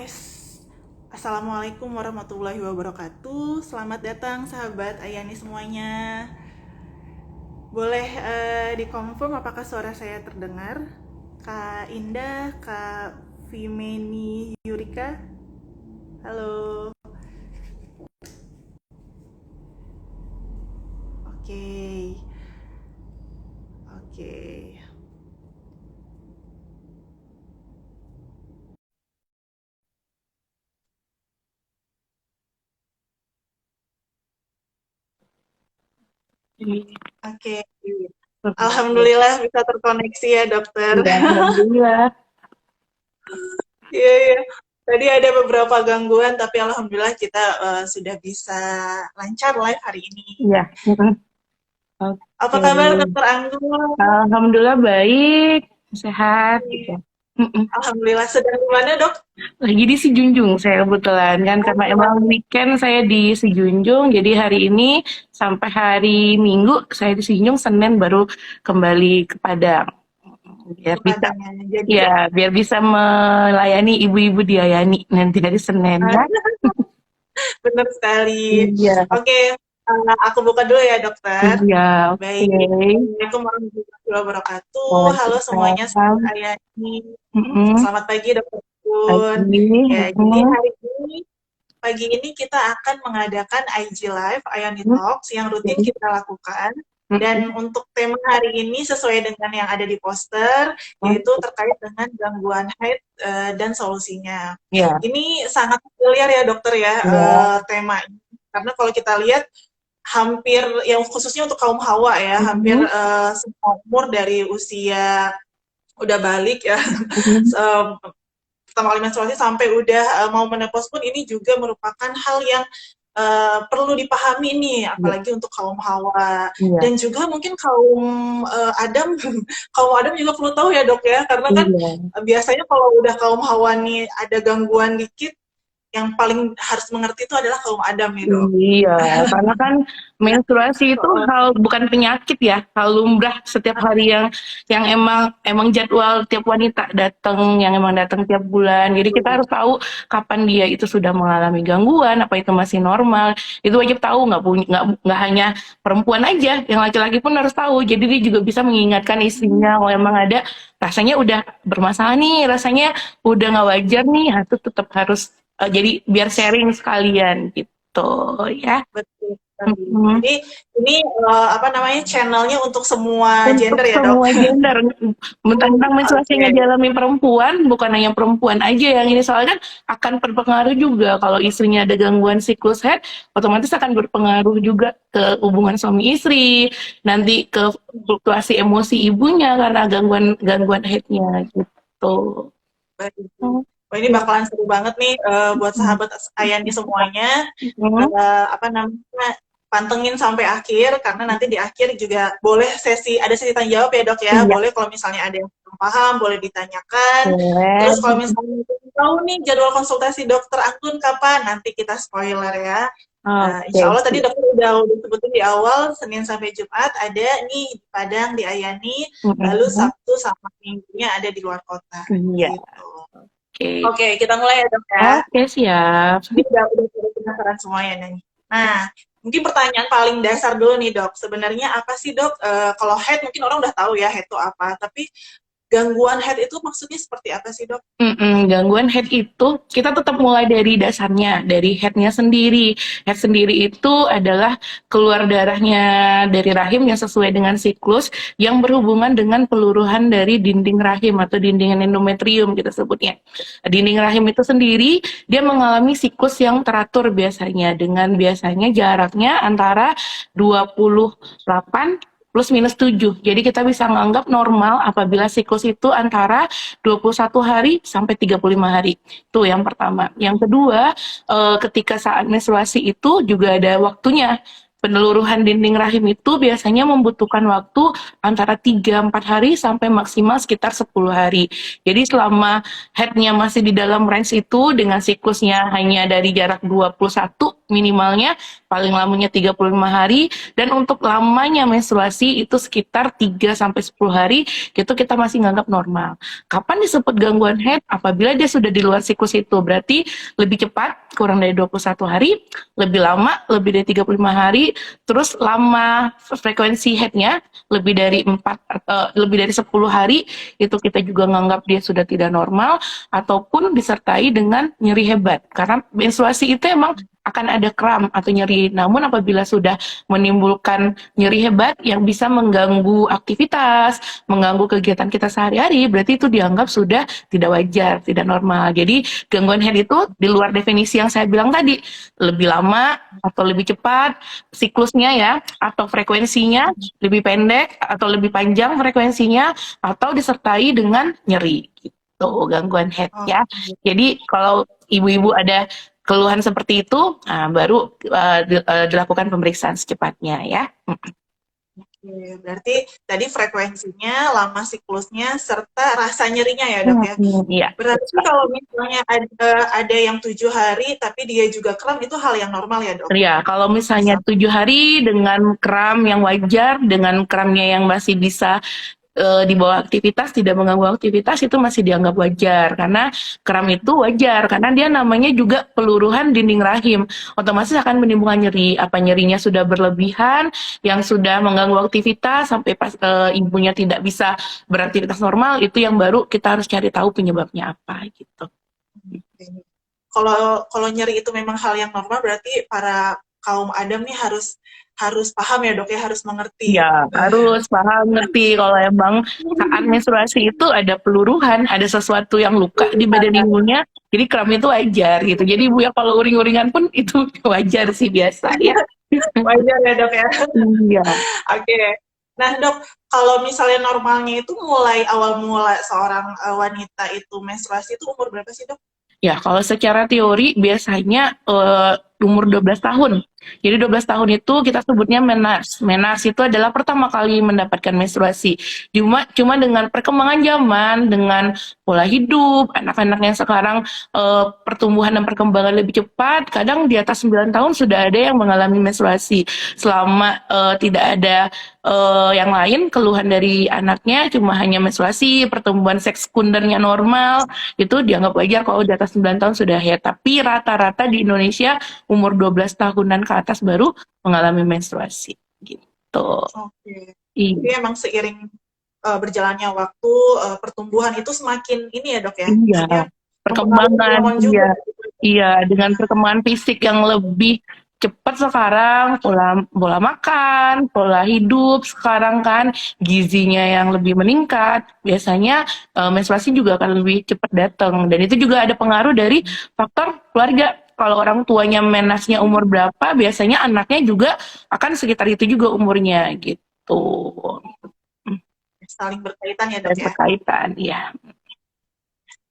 Tes. Assalamualaikum warahmatullahi wabarakatuh. Selamat datang sahabat Ayani semuanya. Boleh dikonfirm apakah suara saya terdengar? Kak Indah, Kak Vimeni Yurika. Halo. Oke. Oke. Oke. Alhamdulillah bisa terkoneksi ya, dokter. Ya, alhamdulillah. Iya, iya. Tadi ada beberapa gangguan, tapi alhamdulillah kita sudah bisa lancar live hari ini. Iya. Apa Oke. kabar, Dokter Anggun? Alhamdulillah baik, sehat gitu. Mm-mm. Alhamdulillah. Sedang di mana, Dok? Lagi di Sijunjung saya kebetulan kan karena emang weekend saya di Sijunjung, jadi hari ini sampai hari Minggu saya di Sijunjung, Senin baru kembali ke Padang. Biar bisa Padangnya. Jadi, biar bisa melayani ibu-ibu di Ayani nanti dari Senin ya. benar sekali. Iya, Oke, aku buka dulu ya, Dokter. iya, oke. Baik. Assalamualaikum warahmatullahi wabarakatuh. Halo semuanya, Waalaikumsalam. sahabat Ayani. Mm-mm. Selamat pagi, Dokter Anggun. Pagi. Ya, jadi Mm-mm. hari ini pagi ini kita akan mengadakan IG Live Ayani Talks yang rutin Oke. kita lakukan. Mm-mm. Dan untuk tema hari ini sesuai dengan yang ada di poster, yaitu terkait dengan gangguan haid dan solusinya. Ya, Ini sangat familiar ya dokter ya, ya. tema ini. Karena kalau kita lihat hampir, yang khususnya untuk kaum hawa ya, hampir Mm-mm. semua umur dari usia udah balik ya, Mm-mm. pertama kali menstruasi sampai udah mau menopause pun ini juga merupakan hal yang perlu dipahami nih, Iya, apalagi untuk kaum hawa iya, dan juga mungkin kaum Adam, kaum Adam juga perlu tahu ya dok ya, karena kan iya. biasanya kalau udah kaum hawa nih ada gangguan dikit, yang paling harus mengerti itu adalah kaum Adam nih dok. Iya, karena kan Ya, menstruasi itu hal bukan penyakit ya, hal lumrah setiap hari yang emang emang jadwal tiap wanita datang, yang emang datang tiap bulan. Jadi kita harus tahu kapan dia itu sudah mengalami gangguan, apa itu masih normal. Itu wajib tahu, nggak hanya perempuan aja, yang laki-laki pun harus tahu. Jadi dia juga bisa mengingatkan istrinya kalau emang ada rasanya udah bermasalah nih, rasanya udah nggak wajar nih, itu tetap harus jadi biar sharing sekalian gitu ya. betul sekali. Mhm. Jadi ini apa namanya, channelnya untuk semua Untuk gender ya dok. semua gender, tentang menstruasi yang Oke. dialami perempuan, bukan hanya perempuan aja yang ini, soalnya kan akan berpengaruh juga kalau istrinya ada gangguan siklus head, otomatis akan berpengaruh juga ke hubungan suami istri, nanti ke fluktuasi emosi ibunya karena gangguan gangguan headnya gitu. Baik. Wah, ini Oke. bakalan seru banget nih buat sahabat Ayani semuanya. Mhm. Apa namanya, pantengin sampai akhir karena nanti di akhir juga boleh ada sesi tanya jawab ya dok ya. Iya, Boleh kalau misalnya ada yang belum paham boleh ditanyakan. Terus boleh. kalau misalnya tahu nih jadwal konsultasi dokter Anggun kapan, nanti kita spoiler ya. Oke, Insya Allah tadi sip. dokter udah sebutin di awal, Senin sampai Jumat ada nih di Padang, di Ayani, lalu Mhm. Sabtu sama Minggunya ada di luar kota. Iya, Gitu. oke. Oke, kita mulai ya dok ya. Oke, siap. Ini udah pada penasaran semuanya nih. Nah, mungkin pertanyaan paling dasar dulu nih dok. Sebenarnya apa sih dok? Kalau head mungkin orang udah tahu ya head itu apa. Tapi gangguan head itu maksudnya seperti apa sih dok? Gangguan head itu kita tetap mulai dari dasarnya, dari headnya sendiri. Head sendiri itu adalah keluar darahnya dari rahim yang sesuai dengan siklus yang berhubungan dengan peluruhan dari dinding rahim atau dinding endometrium kita sebutnya. Dinding rahim itu sendiri dia mengalami siklus yang teratur biasanya dengan biasanya jaraknya antara 28 plus minus 7. Jadi kita bisa menganggap normal apabila siklus itu antara 21 hari sampai 35 hari. Itu yang pertama. Yang kedua, ketika saat menstruasi itu juga ada waktunya. Peneluruhan dinding rahim itu biasanya membutuhkan waktu antara 3-4 hari sampai maksimal sekitar 10 hari. Jadi selama headnya masih di dalam range itu dengan siklusnya hanya dari jarak 21 minimalnya paling lamanya 35 hari, dan untuk lamanya menstruasi itu sekitar 3 sampai 10 hari, itu kita masih nganggap normal. Kapan disebut gangguan head? Apabila dia sudah di luar siklus itu, berarti lebih cepat, kurang dari 21 hari, lebih lama, lebih dari 35 hari, terus lama frekuensi headnya lebih dari 10 hari, itu kita juga nganggap dia sudah tidak normal, ataupun disertai dengan nyeri hebat. Karena menstruasi itu emang akan ada kram atau nyeri. Namun apabila sudah menimbulkan nyeri hebat yang bisa mengganggu aktivitas, mengganggu kegiatan kita sehari-hari, berarti itu dianggap sudah tidak wajar, tidak normal. Jadi gangguan head itu di luar definisi yang saya bilang tadi, lebih lama atau lebih cepat siklusnya ya, atau frekuensinya lebih pendek atau lebih panjang frekuensinya, atau disertai dengan nyeri gitu, gangguan head Oh, ya. Jadi kalau ibu-ibu ada keluhan seperti itu, baru dilakukan pemeriksaan secepatnya ya. oke. Berarti tadi frekuensinya, lama siklusnya, serta rasa nyerinya ya dok ya. Iya. Berarti kalau misalnya ada yang 7 hari tapi dia juga kram, itu hal yang normal ya dok? Ya, kalau misalnya 7 hari dengan kram yang wajar, dengan kramnya yang masih bisa di bawah aktivitas, tidak mengganggu aktivitas, itu masih dianggap wajar, karena kram itu wajar karena dia namanya juga peluruhan dinding rahim, otomatis akan menimbulkan nyeri. Apa nyerinya sudah berlebihan yang sudah mengganggu aktivitas sampai pas ibunya tidak bisa beraktivitas normal, itu yang baru kita harus cari tahu penyebabnya apa gitu. Kalau nyeri itu memang hal yang normal, berarti para kaum Adam nih harus paham ya dok ya, harus mengerti. Ya, harus paham, ngerti kalau emang saat menstruasi itu ada peluruhan, ada sesuatu yang luka di badan ibunya, jadi kram itu wajar gitu. Jadi ibu ya kalau uring-uringan pun itu wajar sih, biasa ya. Wajar ya dok ya. Iya. Oke. Nah dok, kalau misalnya normalnya itu awal mula seorang wanita itu menstruasi itu umur berapa sih dok? Ya, kalau secara teori biasanya umur 12 tahun. Jadi 12 tahun itu kita sebutnya menars. Menars itu adalah pertama kali mendapatkan menstruasi. Cuma dengan perkembangan zaman, dengan pola hidup, anak-anak yang sekarang pertumbuhan dan perkembangan lebih cepat, kadang di atas 9 tahun sudah ada yang mengalami menstruasi. Selama tidak ada yang lain, keluhan dari anaknya cuma hanya menstruasi, pertumbuhan seks sekundernya normal, itu dianggap wajar kalau di atas 9 tahun sudah head. Tapi rata-rata di Indonesia umur 12 tahunan ke atas baru mengalami menstruasi gitu. Oke. Iya. Jadi emang seiring berjalannya waktu, pertumbuhan itu semakin ini ya dok ya? Iya. Maksudnya Perkembangan, juga. iya, dengan perkembangan fisik yang lebih cepat sekarang, pola makan, pola hidup sekarang kan, gizinya yang lebih meningkat, biasanya menstruasi juga akan lebih cepat datang. Dan itu juga ada pengaruh dari faktor keluarga. Kalau orang tuanya menasnya umur berapa, biasanya anaknya juga akan sekitar itu juga umurnya gitu. Saling berkaitan ya Dan dok ya? berkaitan, ya.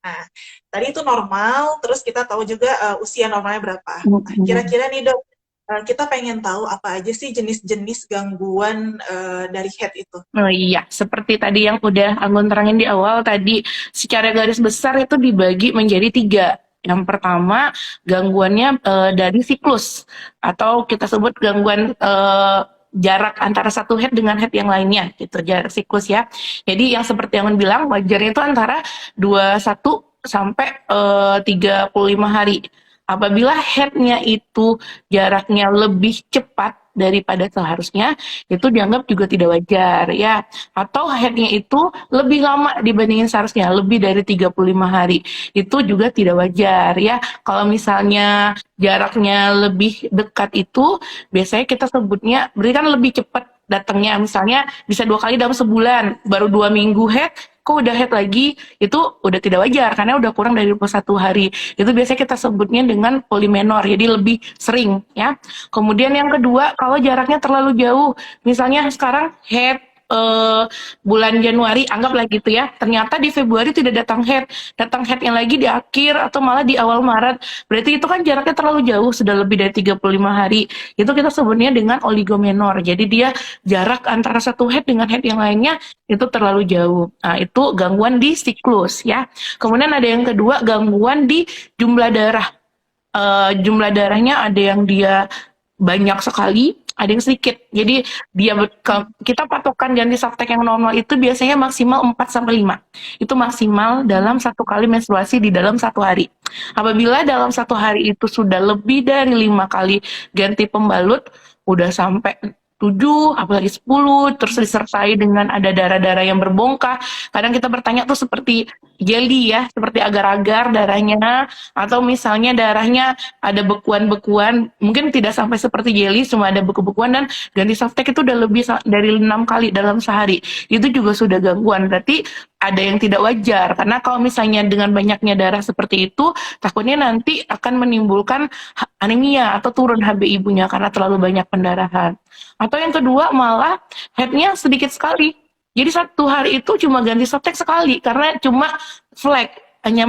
Nah, tadi itu normal, terus kita tahu juga usia normalnya berapa. Nah, kira-kira nih dok, kita pengen tahu apa aja sih jenis-jenis gangguan dari head itu? Oh iya, seperti tadi yang udah Anggun terangin di awal tadi, secara garis besar itu dibagi menjadi 3. Yang pertama, gangguannya dari siklus, atau kita sebut gangguan jarak antara satu head dengan head yang lainnya, gitu, jarak siklus ya. Jadi yang seperti yang bilang, wajarnya itu antara 21 sampai 35 hari. Apabila headnya itu jaraknya lebih cepat daripada seharusnya, itu dianggap juga tidak wajar ya. Atau headnya itu lebih lama dibandingin seharusnya, lebih dari 35 hari, itu juga tidak wajar ya. Kalau misalnya jaraknya lebih dekat itu, biasanya kita sebutnya berarti kan lebih cepat datangnya, misalnya bisa 2 kali dalam sebulan, baru 2 minggu head, kok udah head lagi, itu udah tidak wajar karena udah kurang dari 21 hari. Itu biasanya kita sebutnya dengan polimenor, jadi lebih sering ya. Kemudian yang kedua, kalau jaraknya terlalu jauh, misalnya sekarang head bulan Januari, anggaplah gitu ya, ternyata di Februari tidak datang headnya lagi di akhir atau malah di awal Maret, berarti itu kan jaraknya terlalu jauh, sudah lebih dari 35 hari, itu kita sebutnya dengan oligomenor. Jadi dia jarak antara satu head dengan head yang lainnya itu terlalu jauh. Nah, itu gangguan di siklus ya. Kemudian ada yang kedua, gangguan di jumlah darah. jumlah darahnya ada yang dia banyak sekali, ada yang sedikit. Jadi kita patokan ganti softtek yang normal itu biasanya maksimal 4 sampai 5. Itu maksimal dalam satu kali menstruasi di dalam satu hari. Apabila dalam satu hari itu sudah lebih dari 5 kali ganti pembalut, udah sampai 7, apalagi 10, terus disertai dengan ada darah-darah yang berbongkah. Kadang kita bertanya tuh seperti jelly ya, seperti agar-agar darahnya, atau misalnya darahnya ada bekuan-bekuan, mungkin tidak sampai seperti jelly, cuma ada beku-bekuan, dan ganti softtek itu udah lebih dari 6 kali dalam sehari. Itu juga sudah gangguan, berarti ada yang tidak wajar, karena kalau misalnya dengan banyaknya darah seperti itu, takutnya nanti akan menimbulkan anemia atau turun HB ibunya karena terlalu banyak pendarahan. Atau yang kedua malah headnya sedikit sekali. Jadi satu hari itu cuma ganti softtek sekali karena cuma flek, hanya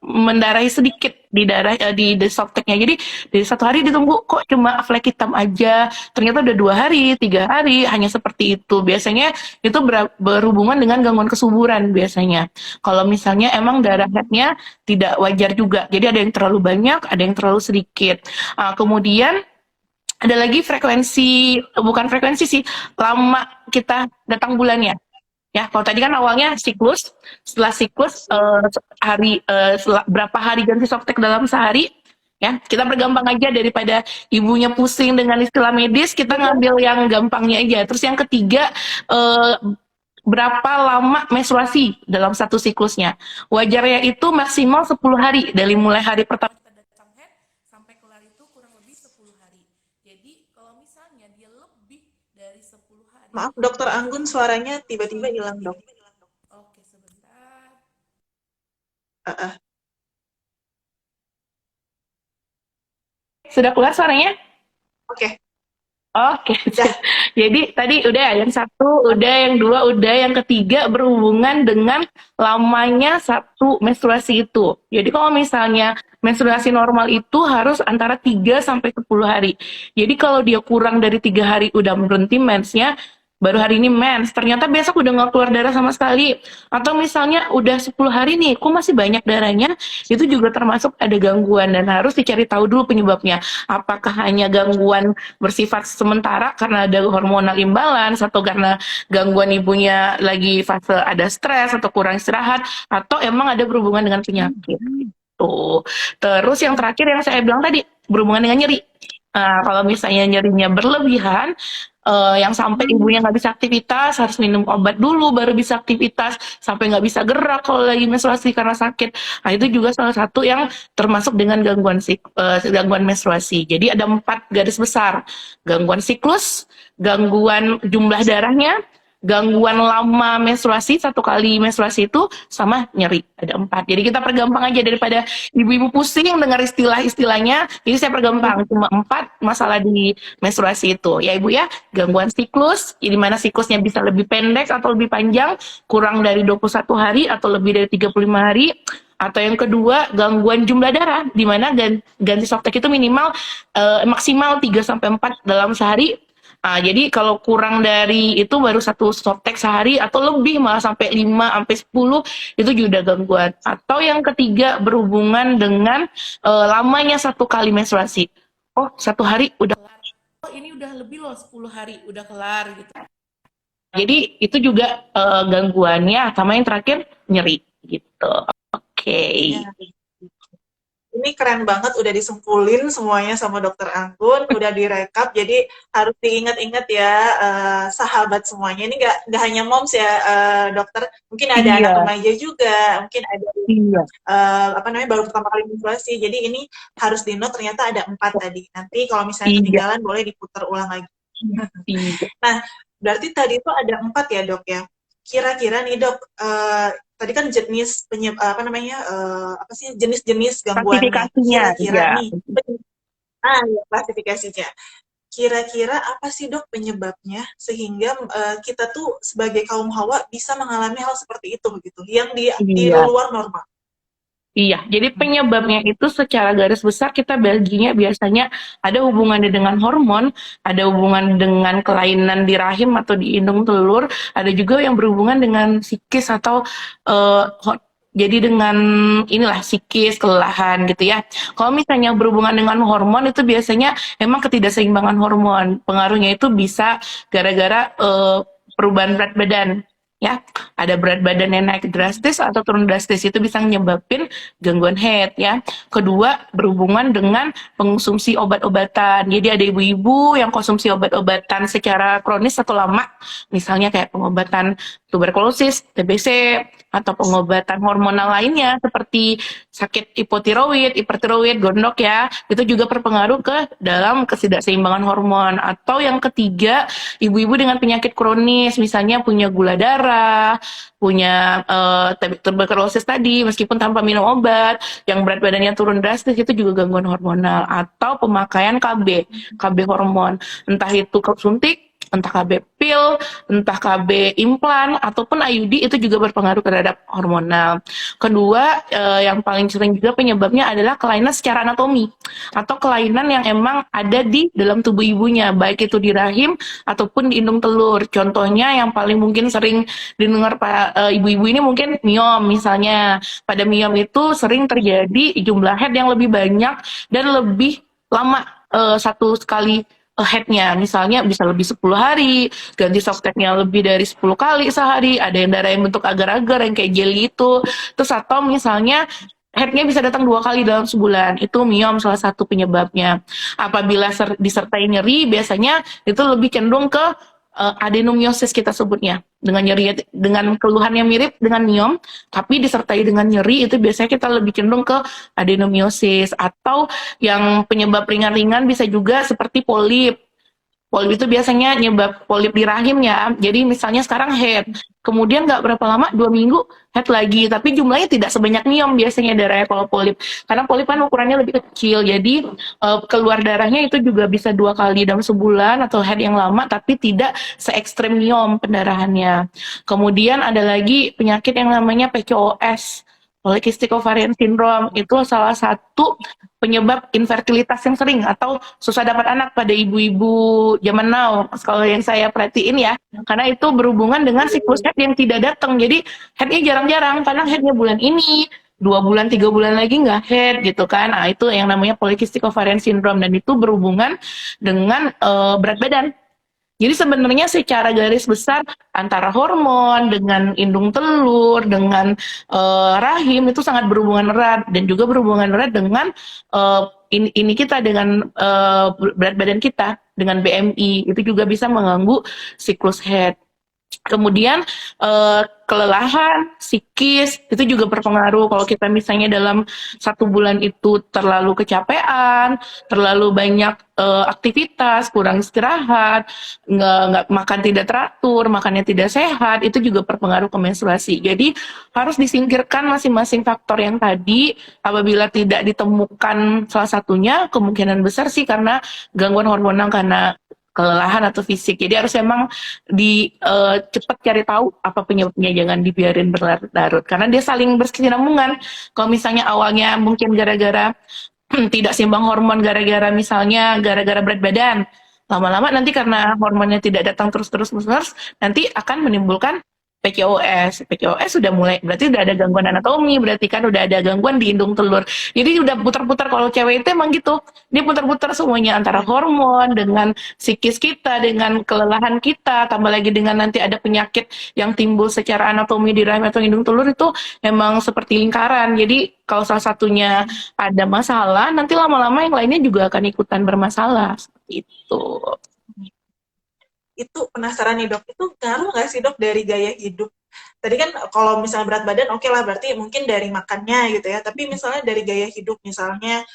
mendarahi sedikit di di softteknya. Jadi di satu hari ditunggu kok cuma flek hitam aja. Ternyata udah 2 hari, 3 hari hanya seperti itu. Biasanya itu berhubungan dengan gangguan kesuburan biasanya. Kalau misalnya emang darah headnya tidak wajar juga. Jadi ada yang terlalu banyak, ada yang terlalu sedikit. Kemudian ada lagi bukan frekuensi sih, lama kita datang bulannya. Ya, kalau tadi kan awalnya siklus, setelah siklus berapa hari ganti softtek dalam sehari, ya kita bergampang aja daripada ibunya pusing dengan istilah medis, kita ngambil yang gampangnya aja. Terus yang ketiga, berapa lama menstruasi dalam satu siklusnya. Wajarnya itu maksimal 10 hari dari mulai hari pertama kita datang head sampai kelar itu kurang lebih 10 hari. Jadi kalau misalnya dia lebih dari 10 hari. Maaf, Dokter Anggun, suaranya tiba-tiba hilang, Dok. Oke, sebentar. Uh, Sudah keluar suaranya? Oke, Oke, udah. jadi tadi udah yang satu, udah yang dua, udah yang ketiga berhubungan dengan lamanya satu menstruasi itu. Jadi kalau misalnya menstruasi normal itu harus antara 3 sampai 10 hari. Jadi kalau dia kurang dari 3 hari udah berhenti mensnya, baru hari ini mens, ternyata besok udah nggak keluar darah sama sekali. Atau misalnya udah 10 hari nih, kok masih banyak darahnya, itu juga termasuk ada gangguan dan harus dicari tahu dulu penyebabnya. Apakah hanya gangguan bersifat sementara karena ada hormonal imbalance atau karena gangguan ibunya lagi fase ada stres atau kurang istirahat atau emang ada berhubungan dengan penyakit. Tuh. Terus yang terakhir yang saya bilang tadi berhubungan dengan nyeri. Kalau misalnya nyerinya berlebihan, yang sampai ibunya nggak bisa aktivitas, harus minum obat dulu baru bisa aktivitas, sampai nggak bisa gerak kalau lagi menstruasi karena sakit. Nah itu juga salah satu yang termasuk dengan gangguan menstruasi. Jadi ada 4 garis besar: gangguan siklus, gangguan jumlah darahnya, gangguan lama menstruasi, satu kali menstruasi itu, sama nyeri. Ada 4. Jadi kita pergampang aja daripada ibu-ibu pusing dengar istilah-istilahnya. Jadi saya pergampang, cuma 4 masalah di menstruasi itu. Ya ibu ya, gangguan siklus, di mana siklusnya bisa lebih pendek atau lebih panjang, kurang dari 21 hari atau lebih dari 35 hari. Atau yang kedua, gangguan jumlah darah, di mana ganti softtek itu minimal maksimal 3 sampai 4 dalam sehari. Jadi kalau kurang dari itu baru satu softtek sehari atau lebih malah sampai 5 sampai 10 itu juga gangguan. Atau yang ketiga berhubungan dengan lamanya satu kali menstruasi. Oh, satu hari udah kelar. Oh, ini udah lebih loh 10 hari udah kelar gitu. Jadi itu juga gangguannya, sama yang terakhir nyeri gitu. Oke. Ya. Ini keren banget, udah disimpulin semuanya sama Dokter Anggun, udah direkap, jadi harus diingat-ingat ya, sahabat semuanya. Ini nggak hanya moms ya, dokter, mungkin ada anak Iya, remaja juga, mungkin ada iya, apa namanya baru pertama kali menstruasi. Jadi ini harus di-note, ternyata ada 4 tadi. Nanti kalau misalnya iya, ketinggalan boleh diputar ulang lagi. iya. Nah, berarti tadi itu ada 4 ya dok ya. Kira-kira nih dok, tadi kan jenis apa namanya apa sih jenis-jenis gangguannya. Klasifikasinya, Kira-kira iya. nih, ya, klasifikasinya. Kira-kira apa sih dok penyebabnya sehingga kita tuh sebagai kaum hawa bisa mengalami hal seperti itu gitu, yang di Iya. luar normal. Iya, jadi penyebabnya itu secara garis besar kita baginya biasanya ada hubungannya dengan hormon, ada hubungan dengan kelainan di rahim atau di indung telur, ada juga yang berhubungan dengan psikis atau jadi dengan inilah psikis, kelelahan gitu ya. Kalau misalnya berhubungan dengan hormon itu biasanya emang ketidakseimbangan hormon. Pengaruhnya itu bisa gara-gara perubahan berat badan. Ya, ada berat badan yang naik drastis atau turun drastis itu bisa menyebabkan gangguan head ya. Kedua, berhubungan dengan pengonsumsi obat-obatan. Jadi ada ibu-ibu yang konsumsi obat-obatan secara kronis atau lama, misalnya kayak pengobatan tuberkulosis, TBC, atau pengobatan hormonal lainnya seperti sakit hipotiroid, hipertiroid, gondok ya, itu juga berpengaruh ke dalam ketidakseimbangan hormon. Atau yang ketiga, ibu-ibu dengan penyakit kronis, misalnya punya gula darah, punya tuberkulosis tadi, meskipun tanpa minum obat, yang berat badannya turun drastis, itu juga gangguan hormonal. Atau pemakaian KB hormon, entah itu suntik, entah KB pil, entah KB implan, ataupun IUD, itu juga berpengaruh terhadap hormonal. Kedua, yang paling sering juga penyebabnya adalah kelainan secara anatomi, atau kelainan yang emang ada di dalam tubuh ibunya, baik itu di rahim ataupun di indung telur. Contohnya yang paling mungkin sering didengar ibu-ibu ini mungkin miom misalnya. Pada miom itu sering terjadi jumlah head yang lebih banyak dan lebih lama satu sekali headnya, misalnya bisa lebih 10 hari, ganti softteknya lebih dari 10 kali sehari, ada yang darah yang bentuk agar-agar yang kayak jelly itu, terus atau misalnya headnya bisa datang 2 kali dalam sebulan, itu miom salah satu penyebabnya. Apabila disertai nyeri, biasanya itu lebih cenderung ke adenomiosis kita sebutnya, dengan nyeri, dengan keluhan yang mirip dengan miom, tapi disertai dengan nyeri, itu biasanya kita lebih cenderung ke adenomiosis. Atau yang penyebab ringan-ringan bisa juga seperti polip. Polip itu biasanya nyebab polip di rahim ya. Jadi misalnya sekarang head, kemudian nggak berapa lama, 2 minggu head lagi, tapi jumlahnya tidak sebanyak miom biasanya darahnya kalau polip. Karena polip kan ukurannya lebih kecil, jadi keluar darahnya itu juga bisa 2 kali dalam sebulan atau head yang lama, tapi tidak se ekstrem miom pendarahannya. Kemudian ada lagi penyakit yang namanya PCOS, Polycystic Ovarian Syndrome, itu salah satu penyebab infertilitas yang sering atau susah dapat anak pada ibu-ibu zaman now, kalau yang saya perhatiin ya, karena itu berhubungan dengan siklus head yang tidak datang. Jadi headnya jarang-jarang, kadang headnya bulan ini, 2 bulan 3 bulan lagi nggak head gitu kan. Nah, itu yang namanya Polycystic Ovarian Syndrome, dan itu berhubungan dengan berat badan. Jadi sebenarnya secara garis besar antara hormon dengan indung telur dengan rahim itu sangat berhubungan erat, dan juga berhubungan erat dengan ini kita dengan berat badan kita dengan BMI, itu juga bisa mengganggu siklus head. Kemudian kelelahan, psikis, itu juga berpengaruh. Kalau kita misalnya dalam 1 bulan itu terlalu kecapean, terlalu banyak aktivitas, kurang istirahat, nggak makan tidak teratur, makannya tidak sehat, itu juga berpengaruh ke menstruasi. Jadi harus disingkirkan masing-masing faktor yang tadi. Apabila tidak ditemukan salah satunya, kemungkinan besar sih karena gangguan hormonal, karena kelelahan atau fisik. Jadi harus memang cepat cari tahu apa penyebabnya, jangan dibiarin berlarut-larut karena dia saling berkesinambungan. Kalau misalnya awalnya mungkin gara-gara tidak seimbang hormon, gara-gara misalnya gara-gara berat badan, lama-lama nanti karena hormonnya tidak datang terus-terus, nanti akan menimbulkan PCOS. PCOS sudah mulai, berarti udah ada gangguan anatomi, berarti kan udah ada gangguan di indung telur. Jadi udah putar-putar, kalau cewek itu emang gitu. Dia putar-putar semuanya, antara hormon dengan psikis kita, dengan kelelahan kita, tambah lagi dengan nanti ada penyakit yang timbul secara anatomi di rahim atau indung telur, itu emang seperti lingkaran. Jadi kalau salah satunya ada masalah, nanti lama-lama yang lainnya juga akan ikutan bermasalah. Seperti itu. Itu penasaran nih dok, itu ngaruh nggak sih dok dari gaya hidup? Tadi kan kalau misalnya berat badan oke lah, berarti mungkin dari makannya gitu ya, tapi misalnya dari gaya hidup, misalnya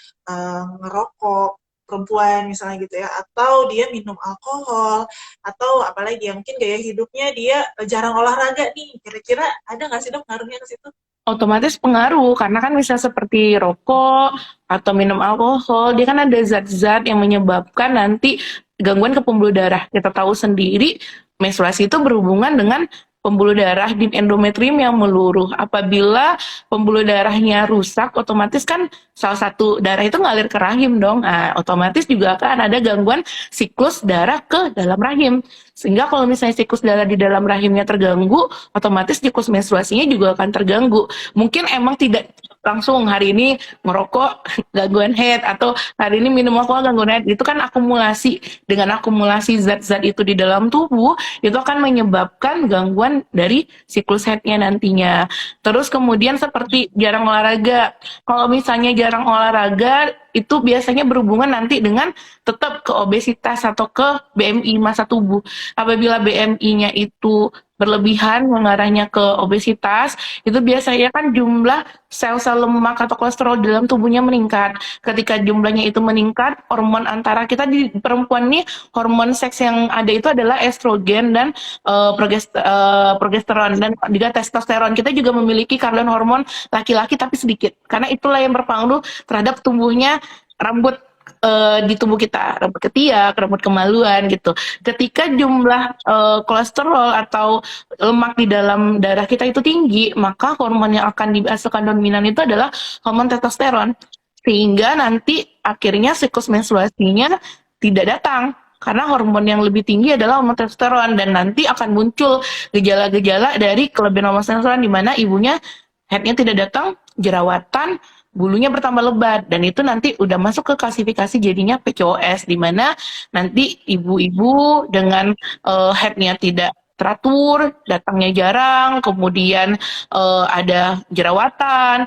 ngerokok perempuan misalnya gitu ya, atau dia minum alkohol, atau apalagi ya mungkin gaya hidupnya dia jarang olahraga nih, kira-kira ada nggak sih dok ngaruhnya ke situ? Otomatis pengaruh, karena kan bisa seperti rokok atau minum alkohol, dia kan ada zat-zat yang menyebabkan nanti gangguan ke pembuluh darah. Kita tahu sendiri menstruasi itu berhubungan dengan pembuluh darah di endometrium yang meluruh. Apabila pembuluh darahnya rusak, otomatis kan salah satu darah itu ngalir ke rahim dong. Nah, otomatis juga akan ada gangguan siklus darah ke dalam rahim. Sehingga kalau misalnya siklus darah di dalam rahimnya terganggu, otomatis siklus menstruasinya juga akan terganggu. Mungkin emang tidak langsung hari ini merokok gangguan head atau hari ini minum alkohol gangguan head, itu kan akumulasi. Dengan akumulasi zat-zat itu di dalam tubuh itu akan menyebabkan gangguan dari siklus headnya nantinya. Terus kemudian seperti jarang olahraga, kalau misalnya jarang olahraga itu biasanya berhubungan nanti dengan tetap ke obesitas atau ke BMI masa tubuh. Apabila BMI-nya itu berlebihan mengarahnya ke obesitas, itu biasanya kan jumlah sel-sel lemak atau kolesterol dalam tubuhnya meningkat. Ketika jumlahnya itu meningkat, hormon antara kita di perempuan nih, hormon seks yang ada itu adalah estrogen dan progesteron dan juga testosteron. Kita juga memiliki karbon hormon laki-laki tapi sedikit. Karena itulah yang berpengaruh terhadap tumbuhnya rambut di tubuh kita, rambut ketiak, rambut kemaluan gitu. Ketika jumlah kolesterol atau lemak di dalam darah kita itu tinggi, maka hormon yang akan dihasilkan dominan itu adalah hormon testosteron. Sehingga nanti akhirnya siklus menstruasinya tidak datang. Karena hormon yang lebih tinggi adalah hormon testosteron dan nanti akan muncul gejala-gejala dari kelebihan hormon testosteron di mana ibunya headnya tidak datang, jerawatan, bulunya bertambah lebat dan itu nanti udah masuk ke klasifikasi jadinya PCOS di mana nanti ibu-ibu dengan headnya tidak teratur, datangnya jarang, kemudian ada jerawatan,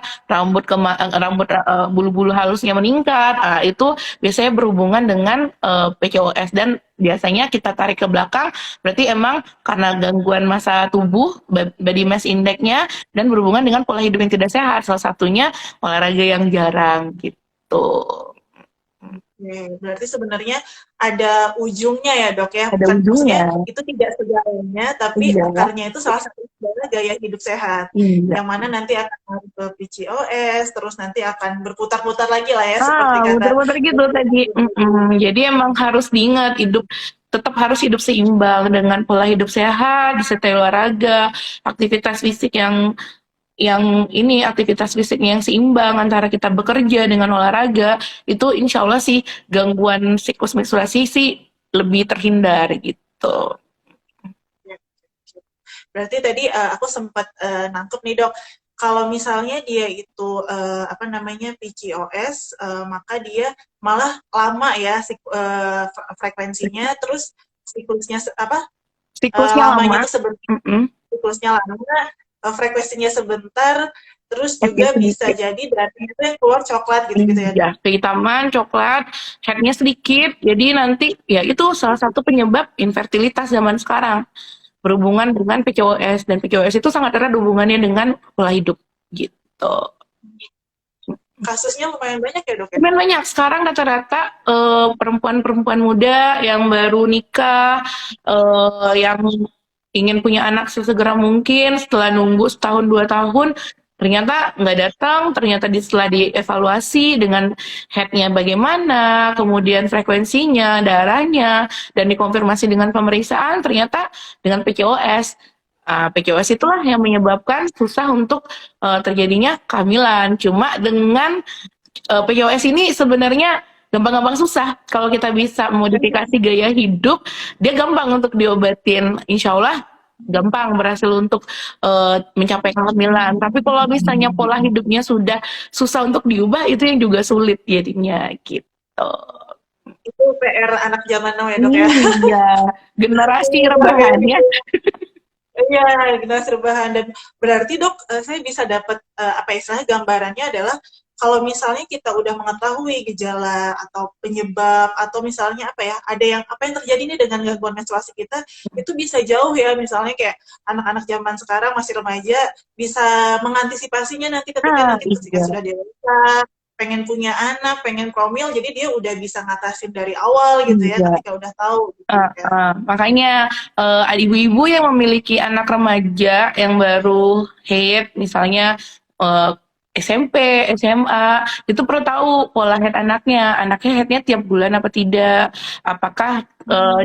bulu-bulu halusnya meningkat, itu biasanya berhubungan dengan PCOS dan biasanya kita tarik ke belakang, berarti emang karena gangguan masa tubuh, body mass index-nya dan berhubungan dengan pola hidup yang tidak sehat, salah satunya olahraga yang jarang gitu. Oke, berarti sebenarnya ada ujungnya ya dok ya, Ada bukan maksudnya ujungnya. itu tidak segalanya, tapi Iya, akarnya itu salah satu adalah gaya hidup sehat, iya. yang mana nanti akan ngaruh ke PCOS, terus nanti akan berputar-putar lagi lah ya, seperti kata Muter-muter gitu tadi. Jadi emang harus diingat tetap harus hidup seimbang dengan pola hidup sehat, disertai olahraga, aktivitas fisik aktivitas fisik yang seimbang antara kita bekerja dengan olahraga, itu insya Allah sih gangguan siklus menstruasi sih lebih terhindar gitu. Berarti tadi aku sempat nangkep nih dok, kalau misalnya dia itu apa namanya PCOS, maka dia malah lama ya frekuensinya, terus siklusnya apa Siklusnya lama, lamanya itu sebentar, mm-mm. siklusnya lama, frekuensinya sebentar, terus Headnya juga bisa sedikit. jadi darahnya itu yang keluar coklat gitu-gitu ya Iya, dok. kehitaman, coklat, headnya sedikit, jadi nanti ya itu salah satu penyebab infertilitas zaman sekarang. Berhubungan dengan PCOS dan PCOS itu sangat erat hubungannya dengan pola hidup gitu. Kasusnya lumayan banyak ya dok ya. Cuman banyak sekarang rata-rata perempuan-perempuan muda yang baru nikah, yang ingin punya anak sesegera mungkin setelah nunggu setahun 2 tahun, ternyata nggak datang, ternyata setelah dievaluasi dengan headnya bagaimana, kemudian frekuensinya, darahnya, dan dikonfirmasi dengan pemeriksaan, ternyata dengan PCOS. PCOS itulah yang menyebabkan susah untuk terjadinya kehamilan. Cuma dengan PCOS ini sebenarnya gampang-gampang susah. Kalau kita bisa modifikasi gaya hidup, dia gampang untuk diobatin. Insya Allah gampang berhasil untuk mencapai kehamilan. Tapi kalau misalnya pola hidupnya sudah susah untuk diubah, itu yang juga sulit jadinya gitu. Itu PR anak zaman now ya dok ya. Iya, generasi rebahan ya. Iya, generasi rebahan. Dan berarti dok, saya bisa dapat apa istilahnya gambarannya adalah kalau misalnya kita udah mengetahui gejala atau penyebab atau misalnya apa ya, ada yang apa yang terjadi nih dengan gangguan menstruasi kita, itu bisa jauh ya, misalnya kayak anak-anak zaman sekarang masih remaja bisa mengantisipasinya nanti ketika Iya. sudah dewasa, pengen punya anak, pengen promil, jadi dia udah bisa ngatasin dari awal gitu ya, Iya. ketika udah tahu gitu ya. Makanya ibu-ibu yang memiliki anak remaja yang baru haid, misalnya SMP, SMA, itu perlu tahu pola head anaknya headnya tiap bulan apa tidak, apakah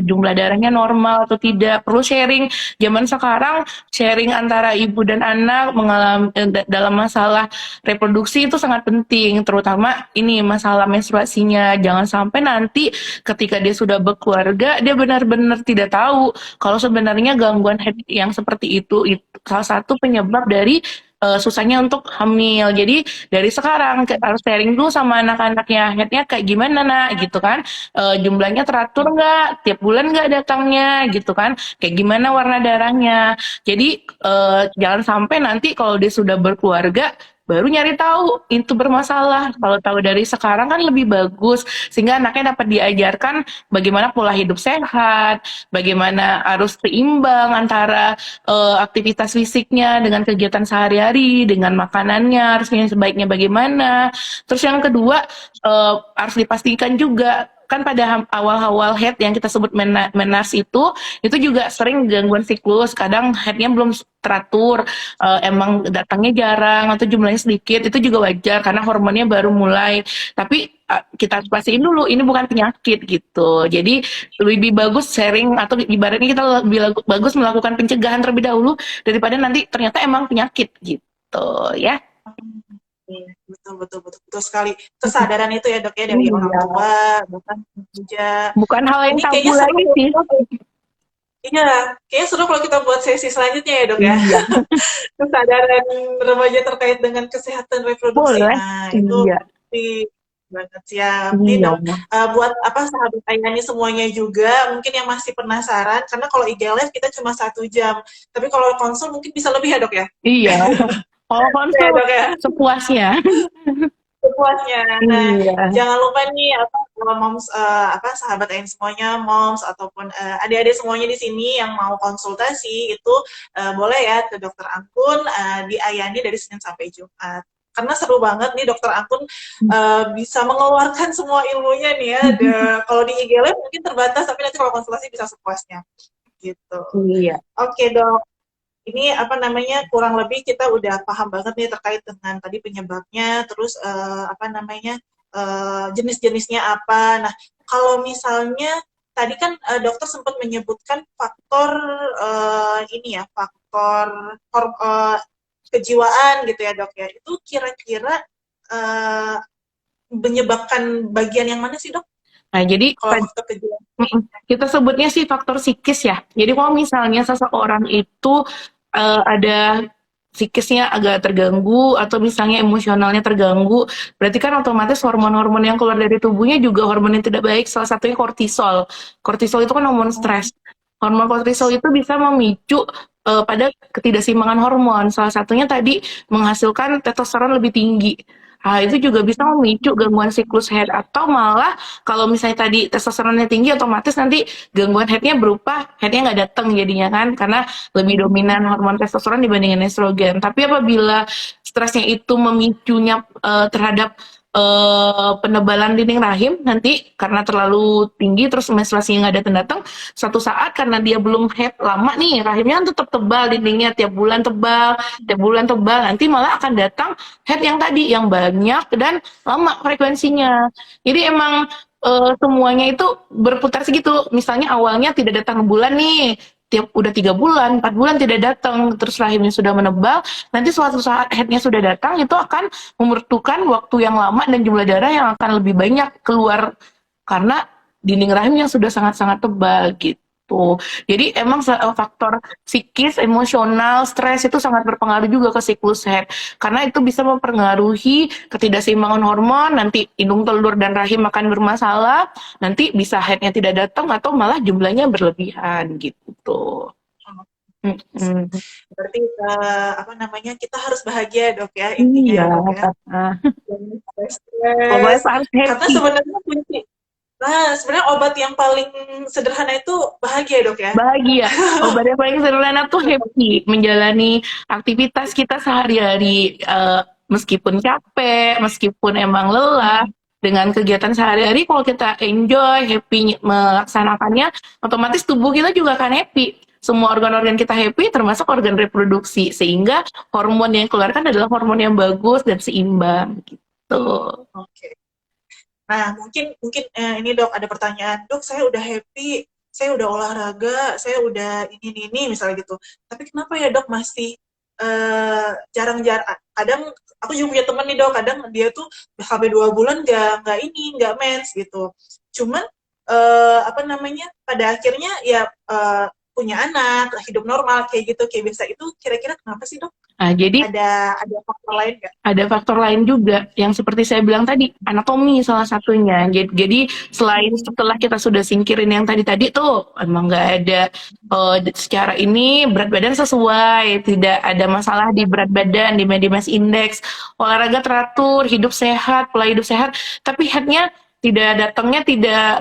jumlah darahnya normal atau tidak, perlu sharing. Zaman sekarang sharing antara ibu dan anak mengalami dalam masalah reproduksi itu sangat penting, terutama ini masalah menstruasinya. Jangan sampai nanti ketika dia sudah berkeluarga, dia benar-benar tidak tahu kalau sebenarnya gangguan head yang seperti itu salah satu penyebab dari susahnya untuk hamil. Jadi dari sekarang harus sharing dulu sama anak-anaknya, headnya kayak gimana nak gitu kan, jumlahnya teratur nggak, tiap bulan nggak datangnya gitu kan, kayak gimana warna darahnya. Jadi jangan sampai nanti kalau dia sudah berkeluarga baru nyari tahu itu bermasalah. Kalau tahu dari sekarang kan lebih bagus, sehingga anaknya dapat diajarkan bagaimana pola hidup sehat, bagaimana harus seimbang antara aktivitas fisiknya dengan kegiatan sehari-hari, dengan makanannya harusnya sebaiknya bagaimana. Terus yang kedua harus dipastikan juga kan pada awal-awal head yang kita sebut menas itu juga sering gangguan siklus, kadang headnya belum teratur, emang datangnya jarang atau jumlahnya sedikit, itu juga wajar karena hormonnya baru mulai. Tapi kita harus pastiin dulu ini bukan penyakit gitu. Jadi lebih bagus sharing atau ibaratnya kita lebih bagus melakukan pencegahan terlebih dahulu daripada nanti ternyata emang penyakit gitu ya. Iya, betul betul betul betul sekali. Kesadaran itu ya dok ya dari orang Iya, tua, bukan juga. bukan hal yang Ini tabu kayaknya seru. lagi sih. Iya, kayaknya seru kalau kita buat sesi selanjutnya ya dok ya. Iya, Kesadaran remaja terkait dengan kesehatan reproduksi. boleh. Nah, itu Iya, penting banget siap. Nih iya, dok, buat apa sahabat Ayani semuanya juga, mungkin yang masih penasaran, karena kalau IG Live kita cuma 1 jam, tapi kalau konsul mungkin bisa lebih ya dok ya? iya. Kalau Ya konsul dok ya? sepuasnya. Sepuasnya. Nah, Iya. jangan lupa nih apa kalau moms apa sahabat yang semuanya moms ataupun adik-adik semuanya di sini yang mau konsultasi itu boleh ya ke Dokter Anggun di Ayani dari Senin sampai Jumat. Karena seru banget nih Dokter Anggun bisa mengeluarkan semua ilmunya nih ya. Kalau di IG Live mungkin terbatas tapi nanti kalau konsultasi bisa sepuasnya gitu. Iya. Oke, Dok. Ini apa namanya kurang lebih kita udah paham banget nih terkait dengan tadi penyebabnya, terus apa namanya jenis-jenisnya apa. Nah, kalau misalnya tadi kan dokter sempat menyebutkan faktor ini ya, faktor kejiwaan gitu ya dok ya. Itu kira-kira eh, menyebabkan bagian yang mana sih dok? Nah, jadi Kalau faktor kejiwaan? kita sebutnya sih faktor psikis ya. Jadi kalau misalnya seseorang itu ada psikisnya agak terganggu atau misalnya emosionalnya terganggu, berarti kan otomatis hormon-hormon yang keluar dari tubuhnya juga hormon yang tidak baik. Salah satunya kortisol. Kortisol itu kan hormon stres. Hormon kortisol itu bisa memicu pada ketidakseimbangan hormon. Salah satunya tadi menghasilkan testosteron lebih tinggi. Nah, itu juga bisa memicu gangguan siklus head atau malah kalau misalnya tadi testosteronnya tinggi otomatis nanti gangguan headnya berupa headnya nggak datang jadinya kan karena lebih dominan hormon testosteron dibandingin estrogen. Tapi apabila stresnya itu memicunya terhadap penebalan dinding rahim nanti karena terlalu tinggi terus menstruasinya nggak datang-datang suatu saat karena dia belum head lama nih rahimnya kan tetap tebal dindingnya tiap bulan tebal nanti malah akan datang head yang tadi yang banyak dan lama frekuensinya. Jadi emang semuanya itu berputar segitu. Misalnya awalnya tidak datang bulan nih, tiap udah 3 bulan, 4 bulan tidak datang, terus rahimnya sudah menebal, nanti suatu saat headnya sudah datang, itu akan membutuhkan waktu yang lama dan jumlah darah yang akan lebih banyak keluar karena dinding rahim yang sudah sangat-sangat tebal gitu. Jadi emang faktor psikis, emosional, stres itu sangat berpengaruh juga ke siklus head. Karena itu bisa mempengaruhi ketidakseimbangan hormon, nanti indung telur dan rahim akan bermasalah, nanti bisa headnya tidak datang atau malah jumlahnya berlebihan gitu. Berarti apa namanya kita harus bahagia dok ya intinya Iya, ya dok ya. pokoknya Stres. harus Karena happy. sebenarnya kunci. Nah, sebenarnya obat yang paling sederhana itu bahagia dok ya. Bahagia. Obat yang paling sederhana tuh happy, menjalani aktivitas kita sehari-hari, meskipun capek, meskipun emang lelah, dengan kegiatan sehari-hari kalau kita enjoy, happy melaksanakannya, otomatis tubuh kita juga akan happy. semua organ-organ kita happy, termasuk organ reproduksi, sehingga hormon yang dikeluarkan adalah hormon yang bagus dan seimbang gitu. Oke. Nah, mungkin mungkin ini Dok ada pertanyaan, Dok saya udah happy, saya udah olahraga, saya udah ini misalnya gitu. Tapi kenapa ya Dok masih jarang-jarang? Kadang aku juga punya temen nih Dok, kadang dia tuh sampai 2 bulan nggak mens gitu. Cuman apa namanya? Pada akhirnya ya punya anak, hidup normal kayak gitu, kayak biasa itu. Kira-kira kenapa sih Dok? Nah, jadi Ada faktor lain nggak? ada faktor lain juga yang seperti saya bilang tadi, anatomi salah satunya. Jadi selain setelah kita sudah singkirin yang tadi-tadi tuh emang nggak ada secara ini berat badan sesuai, tidak ada masalah di berat badan, di body mass index, olahraga teratur, hidup sehat, pola hidup sehat, tapi headnya tidak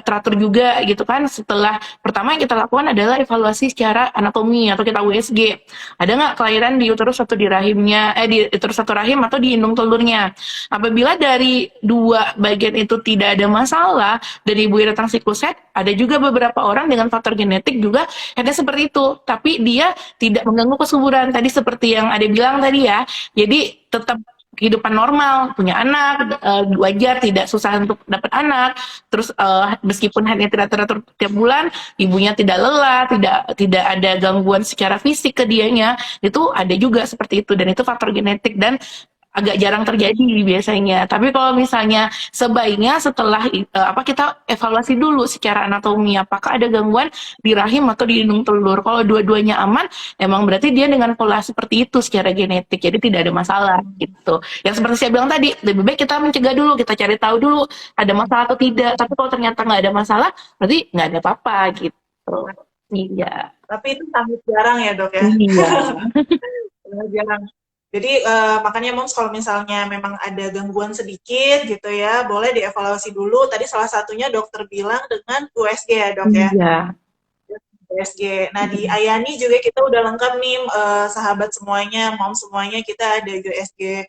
teratur juga gitu kan. Setelah pertama yang kita lakukan adalah evaluasi secara anatomi atau kita USG. Ada nggak kelainan di uterus atau di rahimnya, di uterus atau rahim atau di indung telurnya. Apabila dari dua bagian itu tidak ada masalah, dari ibu datang siklus head, ada juga beberapa orang dengan faktor genetik juga headnya seperti itu, tapi dia tidak mengganggu kesuburan. Tadi seperti yang ada bilang tadi ya, jadi tetap kehidupan normal, punya anak, wajar, tidak susah untuk dapat anak, terus meskipun headnya tidak teratur tiap bulan, ibunya tidak lelah, tidak ada gangguan secara fisik ke dianya, itu ada juga seperti itu, dan itu faktor genetik dan agak jarang terjadi biasanya. Tapi kalau misalnya sebaiknya setelah kita evaluasi dulu secara anatomi apakah ada gangguan di rahim atau di indung telur. Kalau dua-duanya aman, emang berarti dia dengan pola seperti itu secara genetik. Jadi tidak ada masalah gitu. Yang seperti saya bilang tadi, lebih baik kita mencegah dulu, kita cari tahu dulu ada masalah atau tidak. Tapi kalau ternyata nggak ada masalah, berarti nggak ada apa-apa gitu. Iya. Tapi itu sangat jarang ya Dok ya? Iya. Jarang. Jadi makanya moms kalau misalnya memang ada gangguan sedikit gitu ya, boleh dievaluasi dulu. Tadi salah satunya dokter bilang dengan USG ya Dok ya? Iya. USG. Nah di Ayani juga kita udah lengkap nih sahabat semuanya, mom semuanya kita ada USG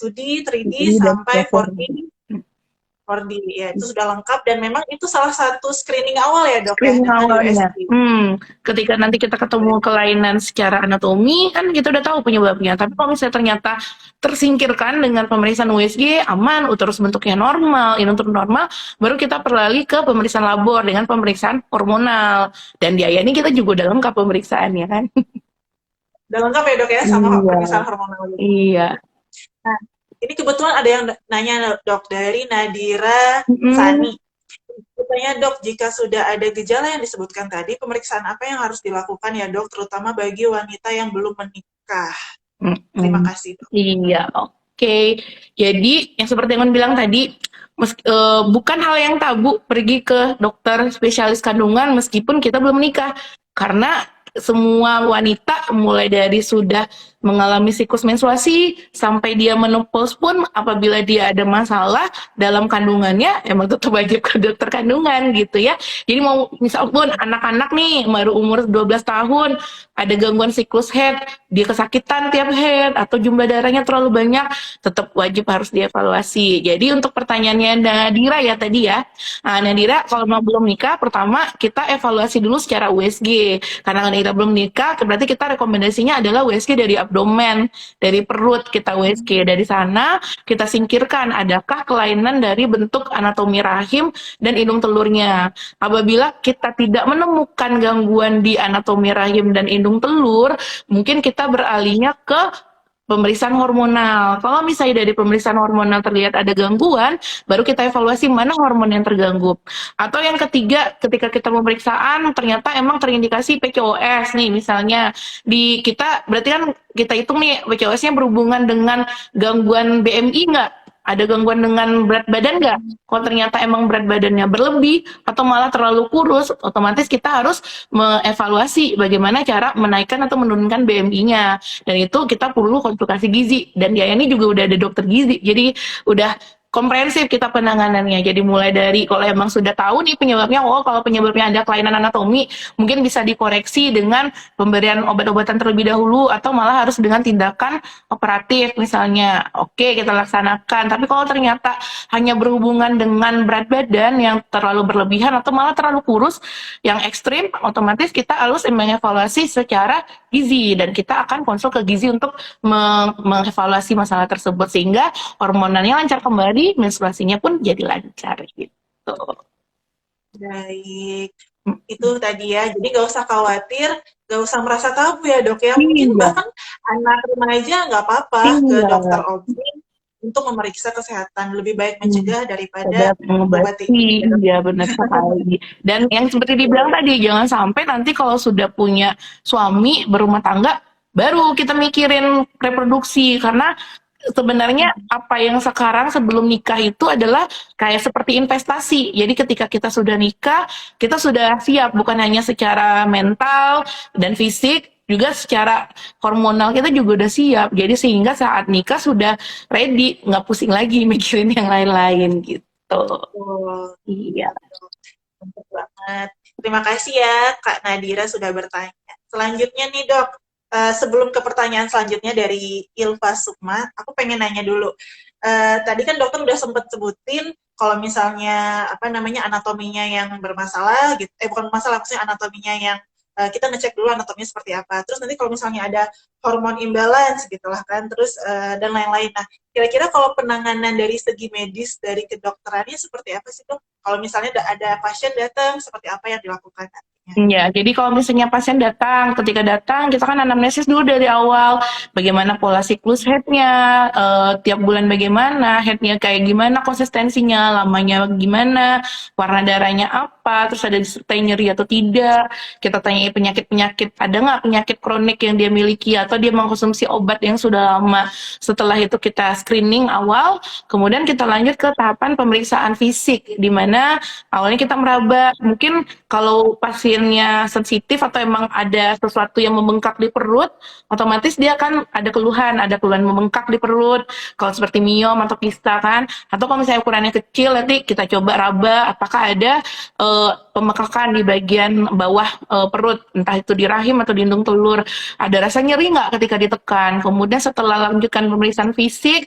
2D, 3D sampai 4D. 4D ya itu sudah lengkap dan memang itu salah satu screening awal ya Dok ya dengan Awalnya. USG. Ketika nanti kita ketemu kelainan secara anatomi kan kita udah tahu penyebabnya. Tapi kalau misalnya ternyata tersingkirkan dengan pemeriksaan USG aman, uterus bentuknya normal, indung telur normal, baru kita beralih ke pemeriksaan labor dengan pemeriksaan hormonal. Dan di Ayani kita juga udah lengkap pemeriksaannya kan. Udah lengkap ya Dok ya sama pemeriksaan hormonal. Iya. Nah, ini kebetulan ada yang nanya Dok dari Nadira Sani. Katanya Dok, jika sudah ada gejala yang disebutkan tadi, pemeriksaan apa yang harus dilakukan ya Dok, terutama bagi wanita yang belum menikah? Terima kasih Dok. Iya, oke. Jadi yang seperti yang bilang tadi, bukan hal yang tabu pergi ke dokter spesialis kandungan meskipun kita belum menikah, karena semua wanita mulai dari sudah mengalami siklus menstruasi sampai dia menopause pun apabila dia ada masalah dalam kandungannya emang tetap wajib ke dokter kandungan gitu ya. Jadi mau misal pun anak-anak nih baru umur 12 tahun ada gangguan siklus head, dia kesakitan tiap head atau jumlah darahnya terlalu banyak, tetap wajib harus dievaluasi. Jadi untuk pertanyaannya Nadira ya tadi ya, Nadira kalau mau belum nikah pertama kita evaluasi dulu secara USG, karena kita belum nikah berarti kita rekomendasinya adalah USG dari abdomen, dari perut kita USG. Dari sana kita singkirkan adakah kelainan dari bentuk anatomi rahim dan indung telurnya. Apabila kita tidak menemukan gangguan di anatomi rahim dan indung telur, mungkin kita beralihnya ke pemeriksaan hormonal. Kalau misalnya dari pemeriksaan hormonal terlihat ada gangguan, baru kita evaluasi mana hormon yang terganggu. Atau yang ketiga, ketika kita pemeriksaan ternyata emang terindikasi PCOS nih misalnya. Di kita berarti kan kita hitung nih PCOS-nya berhubungan dengan gangguan BMI nggak? Ada gangguan dengan berat badan nggak? Kalau ternyata emang berat badannya berlebih atau malah terlalu kurus, otomatis kita harus mengevaluasi bagaimana cara menaikkan atau menurunkan BMI-nya. Dan itu kita perlu konsultasi gizi. Dan ya ini juga udah ada dokter gizi. Jadi udah komprehensif kita penanganannya. Jadi mulai dari kalau emang sudah tahu nih penyebabnya, oh kalau penyebabnya ada kelainan anatomi, mungkin bisa dikoreksi dengan pemberian obat-obatan terlebih dahulu atau malah harus dengan tindakan operatif misalnya. Oke, kita laksanakan. Tapi kalau ternyata hanya berhubungan dengan berat badan yang terlalu berlebihan atau malah terlalu kurus, yang ekstrim, otomatis kita harus mengevaluasi secara gizi dan kita akan konsul ke gizi untuk mengevaluasi masalah tersebut sehingga hormonalnya lancar kembali, menstruasinya pun jadi lancar gitu. Baik, itu tadi ya. Jadi nggak usah khawatir, nggak usah merasa tabu ya dok ya. Mungkin Iya, bahkan anak remaja nggak apa-apa ke dokter iya. OB untuk memeriksa kesehatan. Lebih baik Hmm. mencegah daripada Obat mengobati. mengobati, iya benar sekali. Dan yang seperti dibilang tadi, jangan sampai nanti kalau sudah punya suami berumah tangga, baru kita mikirin reproduksi karena sebenarnya apa yang sekarang sebelum nikah itu adalah kayak seperti investasi. Jadi ketika kita sudah nikah, kita sudah siap bukan hanya secara mental dan fisik, juga secara hormonal kita juga udah siap. Jadi sehingga saat nikah sudah ready, nggak pusing lagi mikirin yang lain-lain gitu. Betul, Iya. mantap banget. Terima kasih ya Kak Nadira sudah bertanya. Selanjutnya nih dok, sebelum ke pertanyaan selanjutnya dari Ilva Sukma, aku pengen nanya dulu. Tadi kan dokter udah sempet sebutin kalau misalnya apa namanya anatominya yang bermasalah gitu, bukan masalah maksudnya anatominya yang kita ngecek dulu anatominya seperti apa. Terus nanti kalau misalnya ada hormon imbalance gitulah kan, terus dan lain-lain. Nah, kira-kira kalau penanganan dari segi medis dari kedokterannya seperti apa sih dok? Kalau misalnya ada pasien datang, seperti apa yang dilakukan nantinya? Ya, jadi kalau misalnya pasien datang, ketika datang kita kan anamnesis dulu dari awal, bagaimana pola siklus headnya, tiap bulan bagaimana, headnya kayak gimana konsistensinya, lamanya gimana, warna darahnya apa, terus ada disertai nyeri atau tidak, kita tanya penyakit-penyakit, ada nggak penyakit kronik yang dia miliki atau dia mengkonsumsi obat yang sudah lama. Setelah itu kita screening awal, kemudian kita lanjut ke tahapan pemeriksaan fisik, di mana awalnya kita meraba, mungkin kalau pasiennya sensitif atau emang ada sesuatu yang membengkak di perut, otomatis dia akan ada keluhan membengkak di perut, kalau seperti miom atau kista kan, atau kalau misalnya ukurannya kecil, nanti kita coba raba apakah ada pembengkakan di bagian bawah perut, entah itu di rahim atau di indung telur, ada rasa nyeri nggak ketika ditekan, kemudian setelah lanjutkan pemeriksaan fisik,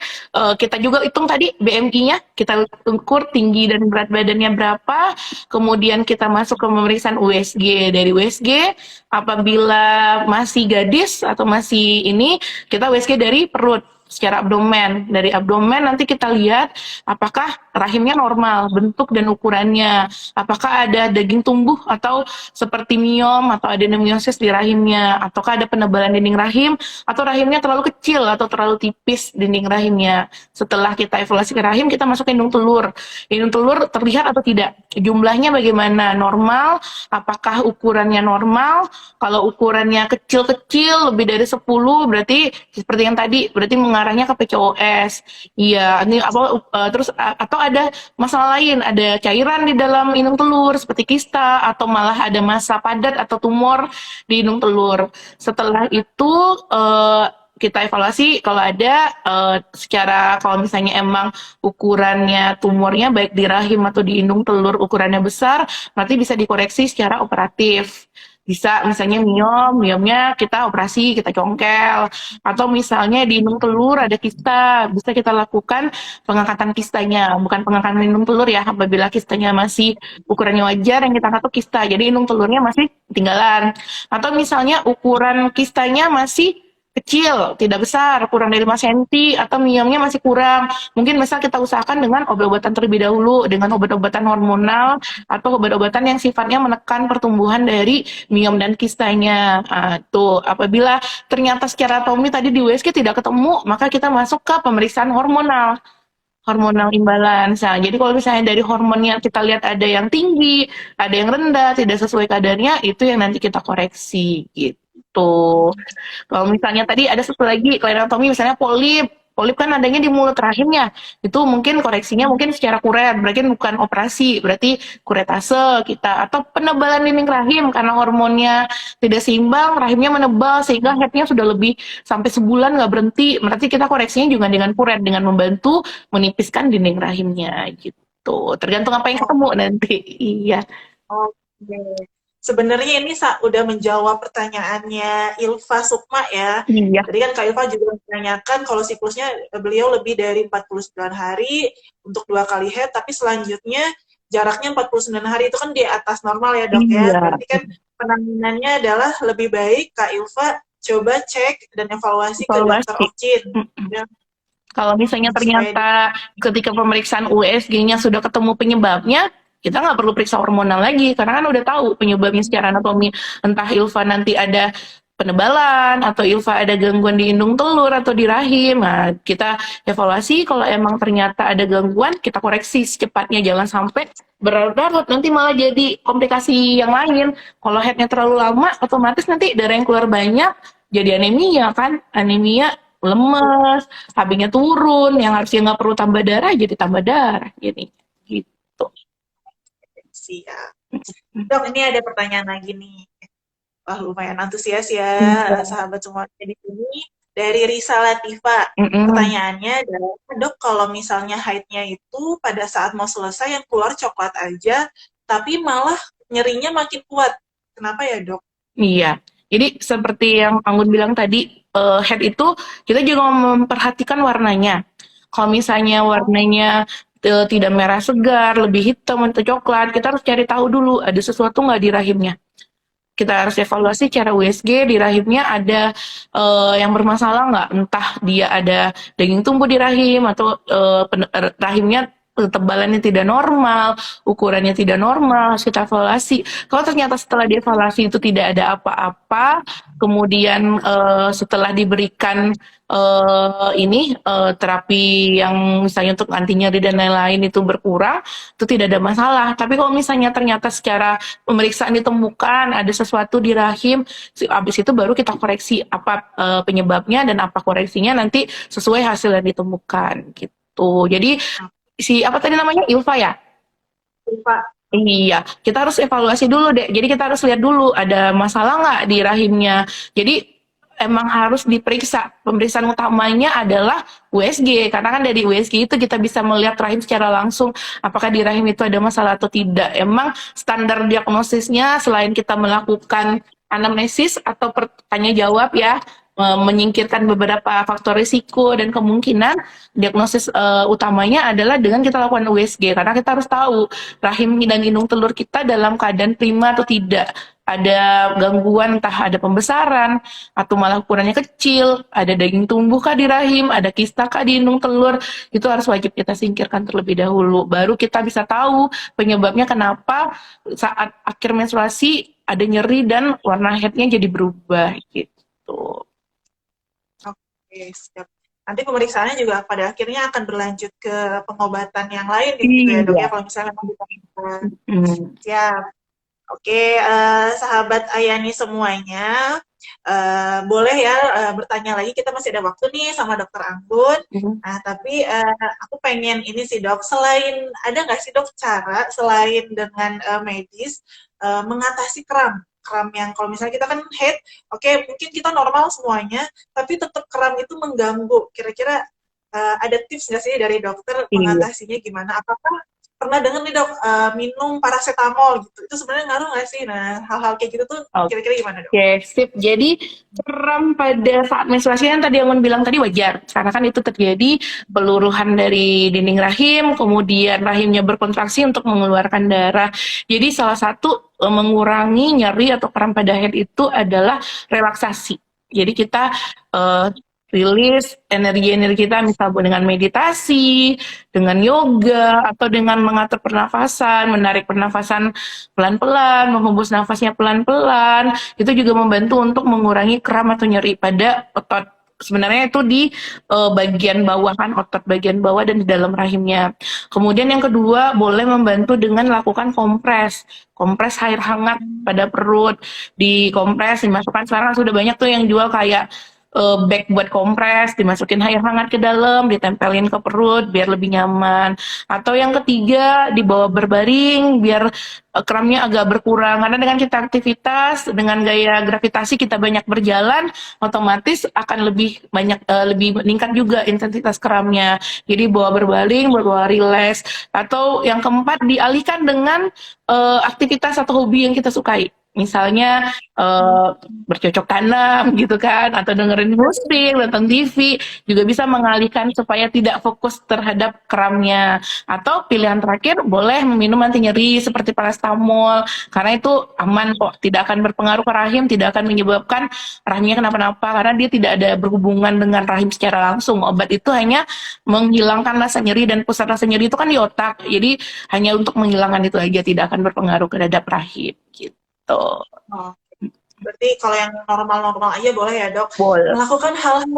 kita juga hitung tadi BMI-nya, kita ukur tinggi dan berat badannya berapa, kemudian kita masuk ke pemeriksaan USG. Dari USG, apabila masih gadis atau masih ini, kita USG dari perut secara abdomen. Dari abdomen nanti kita lihat apakah rahimnya normal, bentuk dan ukurannya. Apakah ada daging tumbuh atau seperti miom atau adenomyosis di rahimnya. Ataukah ada penebalan dinding rahim atau rahimnya terlalu kecil atau terlalu tipis dinding rahimnya. Setelah kita evaluasi ke rahim, kita masuk ke indung telur. Indung telur terlihat atau tidak? Jumlahnya bagaimana? Normal? Apakah ukurannya normal? Kalau ukurannya kecil-kecil lebih dari 10 berarti seperti yang tadi berarti mengarahnya ke PCOS. Iya, ini apa terus atau ada masalah lain, ada cairan di dalam indung telur seperti kista atau malah ada massa padat atau tumor di indung telur. Setelah itu kita evaluasi kalau ada secara kalau misalnya emang ukurannya tumornya baik di rahim atau di indung telur ukurannya besar, berarti bisa dikoreksi secara operatif. Bisa misalnya miomnya kita operasi, kita congkel. Atau misalnya di indung telur ada kista, bisa kita lakukan pengangkatan kistanya. Bukan pengangkatan indung telur ya, apabila kistanya masih ukurannya wajar, yang kita angkat tuh kista. Jadi indung telurnya masih ketinggalan. Atau misalnya ukuran kistanya masih kecil, tidak besar, kurang dari 5 cm, atau miomnya masih kurang. Mungkin misal kita usahakan dengan obat-obatan terlebih dahulu, dengan obat-obatan hormonal, atau obat-obatan yang sifatnya menekan pertumbuhan dari miom dan kistanya. Tuh, apabila ternyata secara anatomi tadi di USG tidak ketemu, maka kita masuk ke pemeriksaan hormonal imbalance. Nah, jadi kalau misalnya dari hormonnya kita lihat ada yang tinggi, ada yang rendah, tidak sesuai kadarnya, itu yang nanti kita koreksi gitu. Kalau misalnya tadi ada satu lagi kelainan anatomi, misalnya polip. Polip kan adanya di mulut rahimnya. Itu mungkin koreksinya mungkin secara kuret, berarti bukan operasi, berarti kuretase kita atau penebalan dinding rahim karena hormonnya tidak seimbang, rahimnya menebal sehingga headnya sudah lebih sampai sebulan nggak berhenti. Berarti kita koreksinya juga dengan kuret dengan membantu menipiskan dinding rahimnya gitu. Tergantung apa yang ketemu nanti. Iya. Oke. Sebenarnya ini udah menjawab pertanyaannya Ilva Sukma ya. Iya. Tadi kan Kak Ilva juga menanyakan kalau siklusnya beliau lebih dari 49 hari untuk 2 kali head, tapi selanjutnya jaraknya 49 hari itu kan di atas normal ya dok ya. Iya. Berarti kan penanganannya adalah lebih baik Kak Ilva coba cek dan evaluasi ke dokter Evaluasi. Opcin. Ya, Kalau misalnya supaya ternyata ketika pemeriksaan USG-nya sudah ketemu penyebabnya, kita nggak perlu periksa hormonal lagi, karena kan udah tahu penyebabnya secara anatomi. Entah Ilva nanti ada penebalan, atau Ilva ada gangguan di indung telur atau di rahim. Nah, kita evaluasi, kalau emang ternyata ada gangguan, kita koreksi secepatnya. Jangan sampai berlarut-larut, nanti malah jadi komplikasi yang lain. Kalau headnya terlalu lama, otomatis nanti darah yang keluar banyak, jadi anemia kan. Anemia lemes, HB-nya turun, yang harusnya nggak perlu tambah darah jadi tambah darah, jadi gitu. siap. Dok, ini ada pertanyaan lagi nih. Wah, lumayan antusias ya sahabat semua di sini. Dari Risa Latifa, pertanyaannya adalah, dok, kalau misalnya haidnya itu pada saat mau selesai yang keluar coklat aja, tapi malah nyerinya makin kuat. Kenapa ya dok? Iya, jadi seperti yang Anggun bilang tadi, head itu kita juga memperhatikan warnanya. Kalau misalnya warnanya tidak merah segar, lebih hitam atau coklat, kita harus cari tahu dulu ada sesuatu nggak di rahimnya. Kita harus evaluasi cara USG di rahimnya ada yang bermasalah nggak, entah dia ada daging tumbuh di rahim atau rahimnya tebalannya tidak normal, ukurannya tidak normal, harus kita evaluasi. Kalau ternyata setelah dievaluasi itu tidak ada apa-apa, kemudian setelah diberikan terapi yang misalnya untuk anti nyeri dan lain-lain itu berkurang, itu tidak ada masalah. Tapi kalau misalnya ternyata secara pemeriksaan ditemukan ada sesuatu di rahim, habis itu baru kita koreksi apa penyebabnya dan apa koreksinya nanti sesuai hasil yang ditemukan gitu. Jadi apa tadi namanya, Ilva ya? Ilva. Iya, kita harus evaluasi dulu deh. Jadi kita harus lihat dulu ada masalah nggak di rahimnya. Jadi emang harus diperiksa. Pemeriksaan utamanya adalah USG, karena kan dari USG itu kita bisa melihat rahim secara langsung apakah di rahim itu ada masalah atau tidak. Emang standar diagnosisnya selain kita melakukan anamnesis atau tanya jawab ya, menyingkirkan beberapa faktor risiko dan kemungkinan, diagnosis utamanya adalah dengan kita lakukan USG, karena kita harus tahu rahim dan indung telur kita dalam keadaan prima atau tidak, ada gangguan, entah ada pembesaran atau malah ukurannya kecil, ada daging tumbuh kah di rahim, ada kista kah di indung telur, itu harus wajib kita singkirkan terlebih dahulu, baru kita bisa tahu penyebabnya kenapa saat akhir menstruasi ada nyeri dan warna headnya jadi berubah gitu. Oke, siap. Nanti pemeriksaannya juga pada akhirnya akan berlanjut ke pengobatan yang lain gitu ya dok ya, kalau misalnya memang ditemukan. Siap. Oke, sahabat Ayani semuanya, boleh ya bertanya lagi, kita masih ada waktu nih sama dokter Anggun. Nah, tapi aku pengen ini sih dok, ada nggak sih dok cara selain dengan medis mengatasi kram yang kalau misalnya kita kan head, oke, mungkin kita normal semuanya, tapi tetap kram itu mengganggu. Kira-kira ada tips nggak sih dari dokter mengatasinya gimana? Apakah pernah dengar nih dok, minum paracetamol gitu, itu sebenarnya ngaruh nggak sih? Nah, hal-hal kayak gitu tuh kira-kira gimana dok? Oke, sip. Jadi kram pada saat menstruasi yang tadi Anggun bilang tadi wajar, karena kan itu terjadi peluruhan dari dinding rahim, kemudian rahimnya berkontraksi untuk mengeluarkan darah. Jadi salah satu mengurangi nyeri atau kram pada head itu adalah relaksasi. Jadi kita rilis energi-energi kita misalnya dengan meditasi, dengan yoga, atau dengan mengatur pernafasan, menarik pernafasan pelan-pelan, menghembus nafasnya pelan-pelan, itu juga membantu untuk mengurangi kram atau nyeri pada otot. Sebenarnya itu di bagian bawah kan, otot bagian bawah dan di dalam rahimnya. Kemudian yang kedua, boleh membantu dengan lakukan kompres air hangat pada perut, dikompres, dimasukkan. Sekarang sudah banyak tuh yang jual kayak bag buat kompres, dimasukin air hangat ke dalam, ditempelin ke perut biar lebih nyaman. Atau yang ketiga, dibawa berbaring biar kramnya agak berkurang. Karena dengan kita aktivitas, dengan gaya gravitasi kita banyak berjalan, otomatis akan lebih banyak lebih meningkat juga intensitas kramnya. Jadi bawa berbaring, bawa rileks. Atau yang keempat, dialihkan dengan aktivitas atau hobi yang kita sukai. Misalnya bercocok tanam gitu kan, atau dengerin musik, nonton TV, juga bisa mengalihkan supaya tidak fokus terhadap kramnya. Atau pilihan terakhir, boleh meminum anti nyeri seperti paracetamol, karena itu aman kok, tidak akan berpengaruh ke rahim, tidak akan menyebabkan rahimnya kenapa-napa, karena dia tidak ada berhubungan dengan rahim secara langsung. Obat itu hanya menghilangkan rasa nyeri, dan pusat rasa nyeri itu kan di otak, jadi hanya untuk menghilangkan itu aja, tidak akan berpengaruh terhadap rahim gitu. Oh, berarti kalau yang normal-normal aja boleh ya dok, Boleh. melakukan hal-hal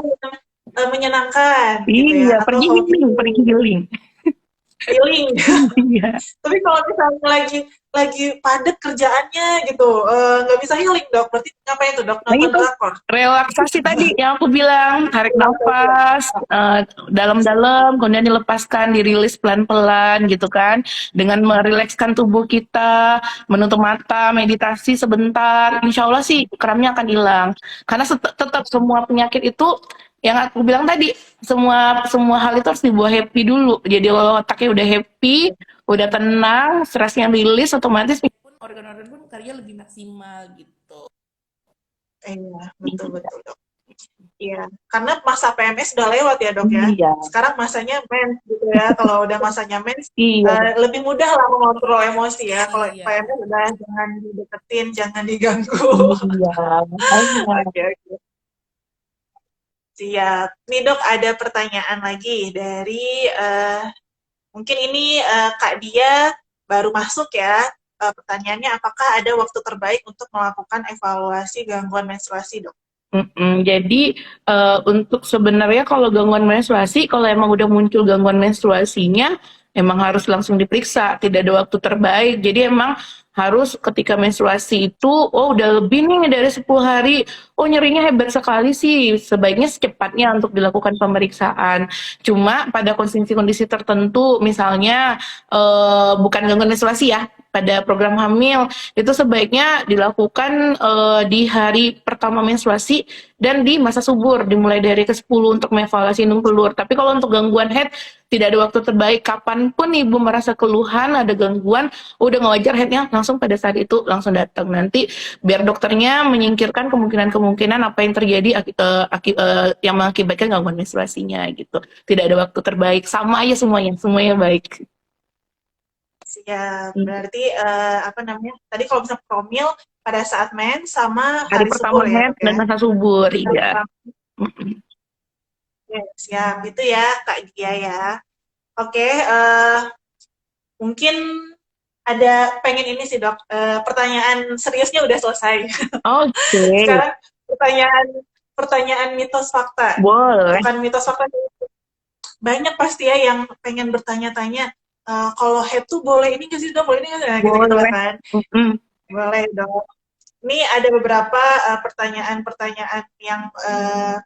yang menyenangkan gitu Iya, ya, atau pergi hobi healing, pergi healing. healing. Iya. Tapi kalau misalnya lagi padat kerjaannya gitu, nggak bisa healing dok, berarti ngapain tuh dok? Nah Nonton itu drakor? relaksasi tadi yang aku bilang, tarik nafas dalam-dalam, kemudian dilepaskan, dirilis pelan-pelan gitu kan, dengan merilekskan tubuh kita, menutup mata, meditasi sebentar, insya Allah sih kramnya akan hilang. Karena tetap semua penyakit itu yang aku bilang tadi, semua semua hal itu harus dibawa happy dulu. Jadi kalau otaknya udah happy, udah tenang, stresnya rilis, otomatis organ-organ pun kerja lebih maksimal gitu. Iya, betul-betul dok. Iya, karena masa PMS udah lewat ya dok ya. Iya, Sekarang masanya mens gitu ya. Kalau udah masanya mens, iya, lebih mudah lah mengontrol emosi ya. Kalau iya, PMS udah jangan dideketin, jangan diganggu. iya, makanya. Oke, oke. Siap. Nih dok, ada pertanyaan lagi dari mungkin ini Kak Dia baru masuk ya. Pertanyaannya, apakah ada waktu terbaik untuk melakukan evaluasi gangguan menstruasi dok? Jadi untuk sebenarnya kalau gangguan menstruasi, kalau emang udah muncul gangguan menstruasinya, emang harus langsung diperiksa, tidak ada waktu terbaik. Jadi emang harus ketika menstruasi itu, oh udah lebih nih dari 10 hari, oh nyerinya hebat sekali sih, sebaiknya secepatnya untuk dilakukan pemeriksaan. Cuma pada kondisi-kondisi tertentu, misalnya bukan gangguan menstruasi ya, pada program hamil, itu sebaiknya dilakukan di hari pertama menstruasi dan di masa subur, dimulai dari ke-10 untuk mengevaluasi indung telur. Tapi kalau untuk gangguan head, tidak ada waktu terbaik. Kapanpun ibu merasa keluhan, ada gangguan, udah nggak wajar headnya, langsung pada saat itu langsung datang. Nanti biar dokternya menyingkirkan kemungkinan-kemungkinan apa yang terjadi yang mengakibatkan gangguan menstruasinya gitu. Tidak ada waktu terbaik, sama aja semuanya baik. Siap. Berarti apa namanya? Tadi kalau misalnya promil pada saat mens sama Hari hari pertama subur ya head dok dan ya? masa subur, iya. Ya, siap. Itu ya Kak Dia ya. Oke, mungkin ada pengen ini sih dok. Pertanyaan seriusnya udah selesai. Oke, Sekarang pertanyaan pertanyaan mitos fakta. boleh. Bukan mitos fakta. Banyak pasti ya yang pengen bertanya-tanya. Kalau head tuh boleh ini nggak sih dok? Boleh ini nggak sih? Nah, gitu-gitu lah Boleh. kan. Mm-mm. Boleh dok. Ini ada beberapa pertanyaan-pertanyaan yang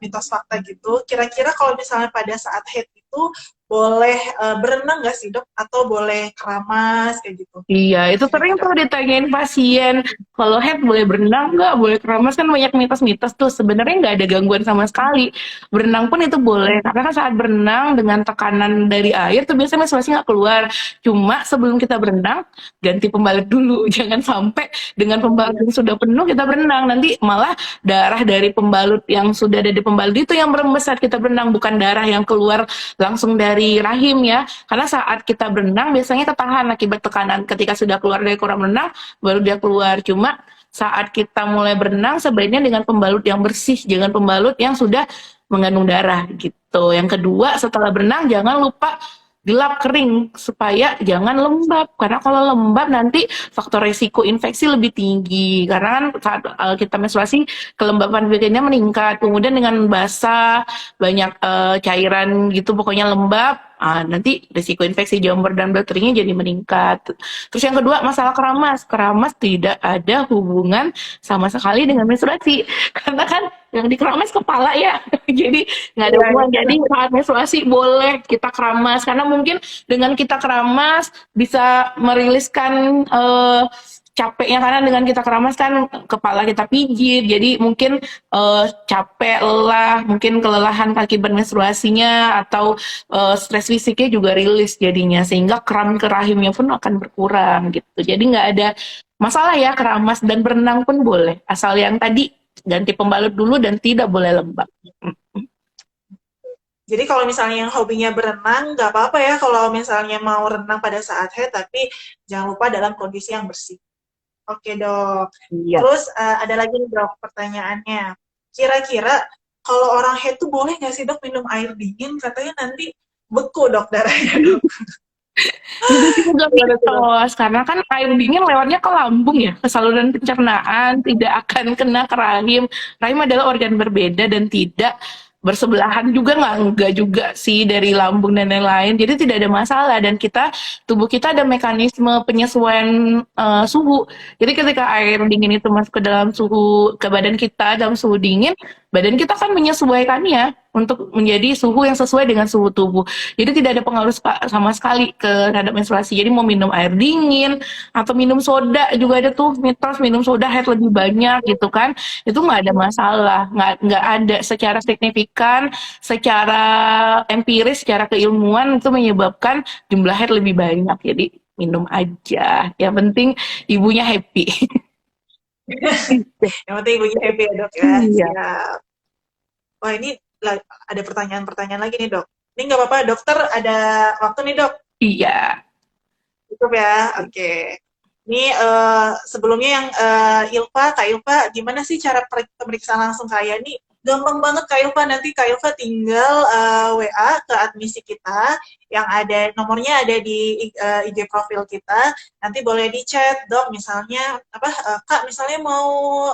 mitos fakta gitu. Kira-kira kalau misalnya pada saat head itu boleh berenang nggak sih dok? Atau boleh keramas kayak gitu? Iya, itu sering Kira-kira. tuh ditanyain pasien, kalau head boleh berenang nggak, boleh keramas, kan banyak mitos-mitos tuh. Sebenarnya nggak ada gangguan sama sekali. Berenang pun itu boleh, karena kan saat berenang dengan tekanan dari air tuh biasanya menstruasi nggak keluar. Cuma sebelum kita berenang, ganti pembalut dulu. Jangan sampai dengan pembalut yang sudah penuh kita berenang. Nanti malah darah dari pembalut yang sudah ada di pembalut itu yang merembes saat kita berenang, bukan darah yang keluar langsung dari rahim ya. Karena saat kita berenang biasanya ketahan akibat tekanan. Ketika sudah keluar dari kolam renang, baru dia keluar. Cuma saat kita mulai berenang, sebaiknya dengan pembalut yang bersih, jangan pembalut yang sudah mengandung darah gitu. Yang kedua, setelah berenang jangan lupa dilap kering supaya jangan lembab, karena kalau lembab nanti faktor resiko infeksi lebih tinggi, karena kan saat kita menstruasi kelembapan bakterinya meningkat, kemudian dengan basah banyak cairan gitu pokoknya lembab, Nanti risiko infeksi jamur dan bakterinya jadi meningkat. Terus yang kedua, masalah keramas. Keramas tidak ada hubungan sama sekali dengan menstruasi. Karena kan yang dikeramas kepala ya. Jadi nggak ada Iya, hubungan. iya. Jadi saat menstruasi boleh kita keramas. Karena mungkin dengan kita keramas bisa meriliskan capeknya, karena dengan kita keramas kan kepala kita pijit, jadi mungkin capek, lelah, mungkin kelelahan akibat menstruasinya atau stres fisiknya juga rilis jadinya, sehingga kram ke rahimnya pun akan berkurang gitu. Jadi nggak ada masalah ya keramas, dan berenang pun boleh, asal yang tadi ganti pembalut dulu dan tidak boleh lembab. Jadi kalau misalnya yang hobinya berenang, nggak apa-apa ya kalau misalnya mau renang pada saat haid, tapi jangan lupa dalam kondisi yang bersih. Oke dok. Iya. Terus ada lagi nih dok pertanyaannya. Kira-kira kalau orang haid tuh boleh nggak sih dok minum air dingin? Katanya nanti beku dok darahnya dok. Itu juga Gimana tuh dok? mitos, karena kan air dingin lewatnya ke lambung ya, ke saluran pencernaan, tidak akan kena ke rahim. Rahim adalah organ berbeda dan tidak bersebelahan juga, enggak juga sih dari lambung dan lain-lain. Jadi tidak ada masalah, dan tubuh kita ada mekanisme penyesuaian suhu. Jadi ketika air dingin itu masuk ke badan kita dalam suhu dingin, badan kita kan menyesuaikannya untuk menjadi suhu yang sesuai dengan suhu tubuh. Jadi tidak ada pengaruh sama sekali terhadap menstruasi. Jadi mau minum air dingin atau minum soda, juga ada tuh mitos minum soda haid lebih banyak gitu kan. Itu nggak ada masalah, nggak ada secara signifikan, secara empiris, secara keilmuan itu menyebabkan jumlah haid lebih banyak. Jadi minum aja. Yang penting ibunya happy. Yang penting ibunya happy ya dok ya. Iya. Siap. Wah ini ada pertanyaan-pertanyaan lagi nih dok. Ini nggak apa-apa dokter, ada waktu nih dok. Iya. Cukup ya, oke. Ini sebelumnya yang Kak Ilva, gimana sih cara pemeriksaan langsung kayak ini? Gampang banget Kak Ilva, nanti Kak Ilva tinggal WA ke admisi kita, yang ada nomornya ada di IG profil kita. Nanti boleh di chat dok, misalnya apa Kak, misalnya mau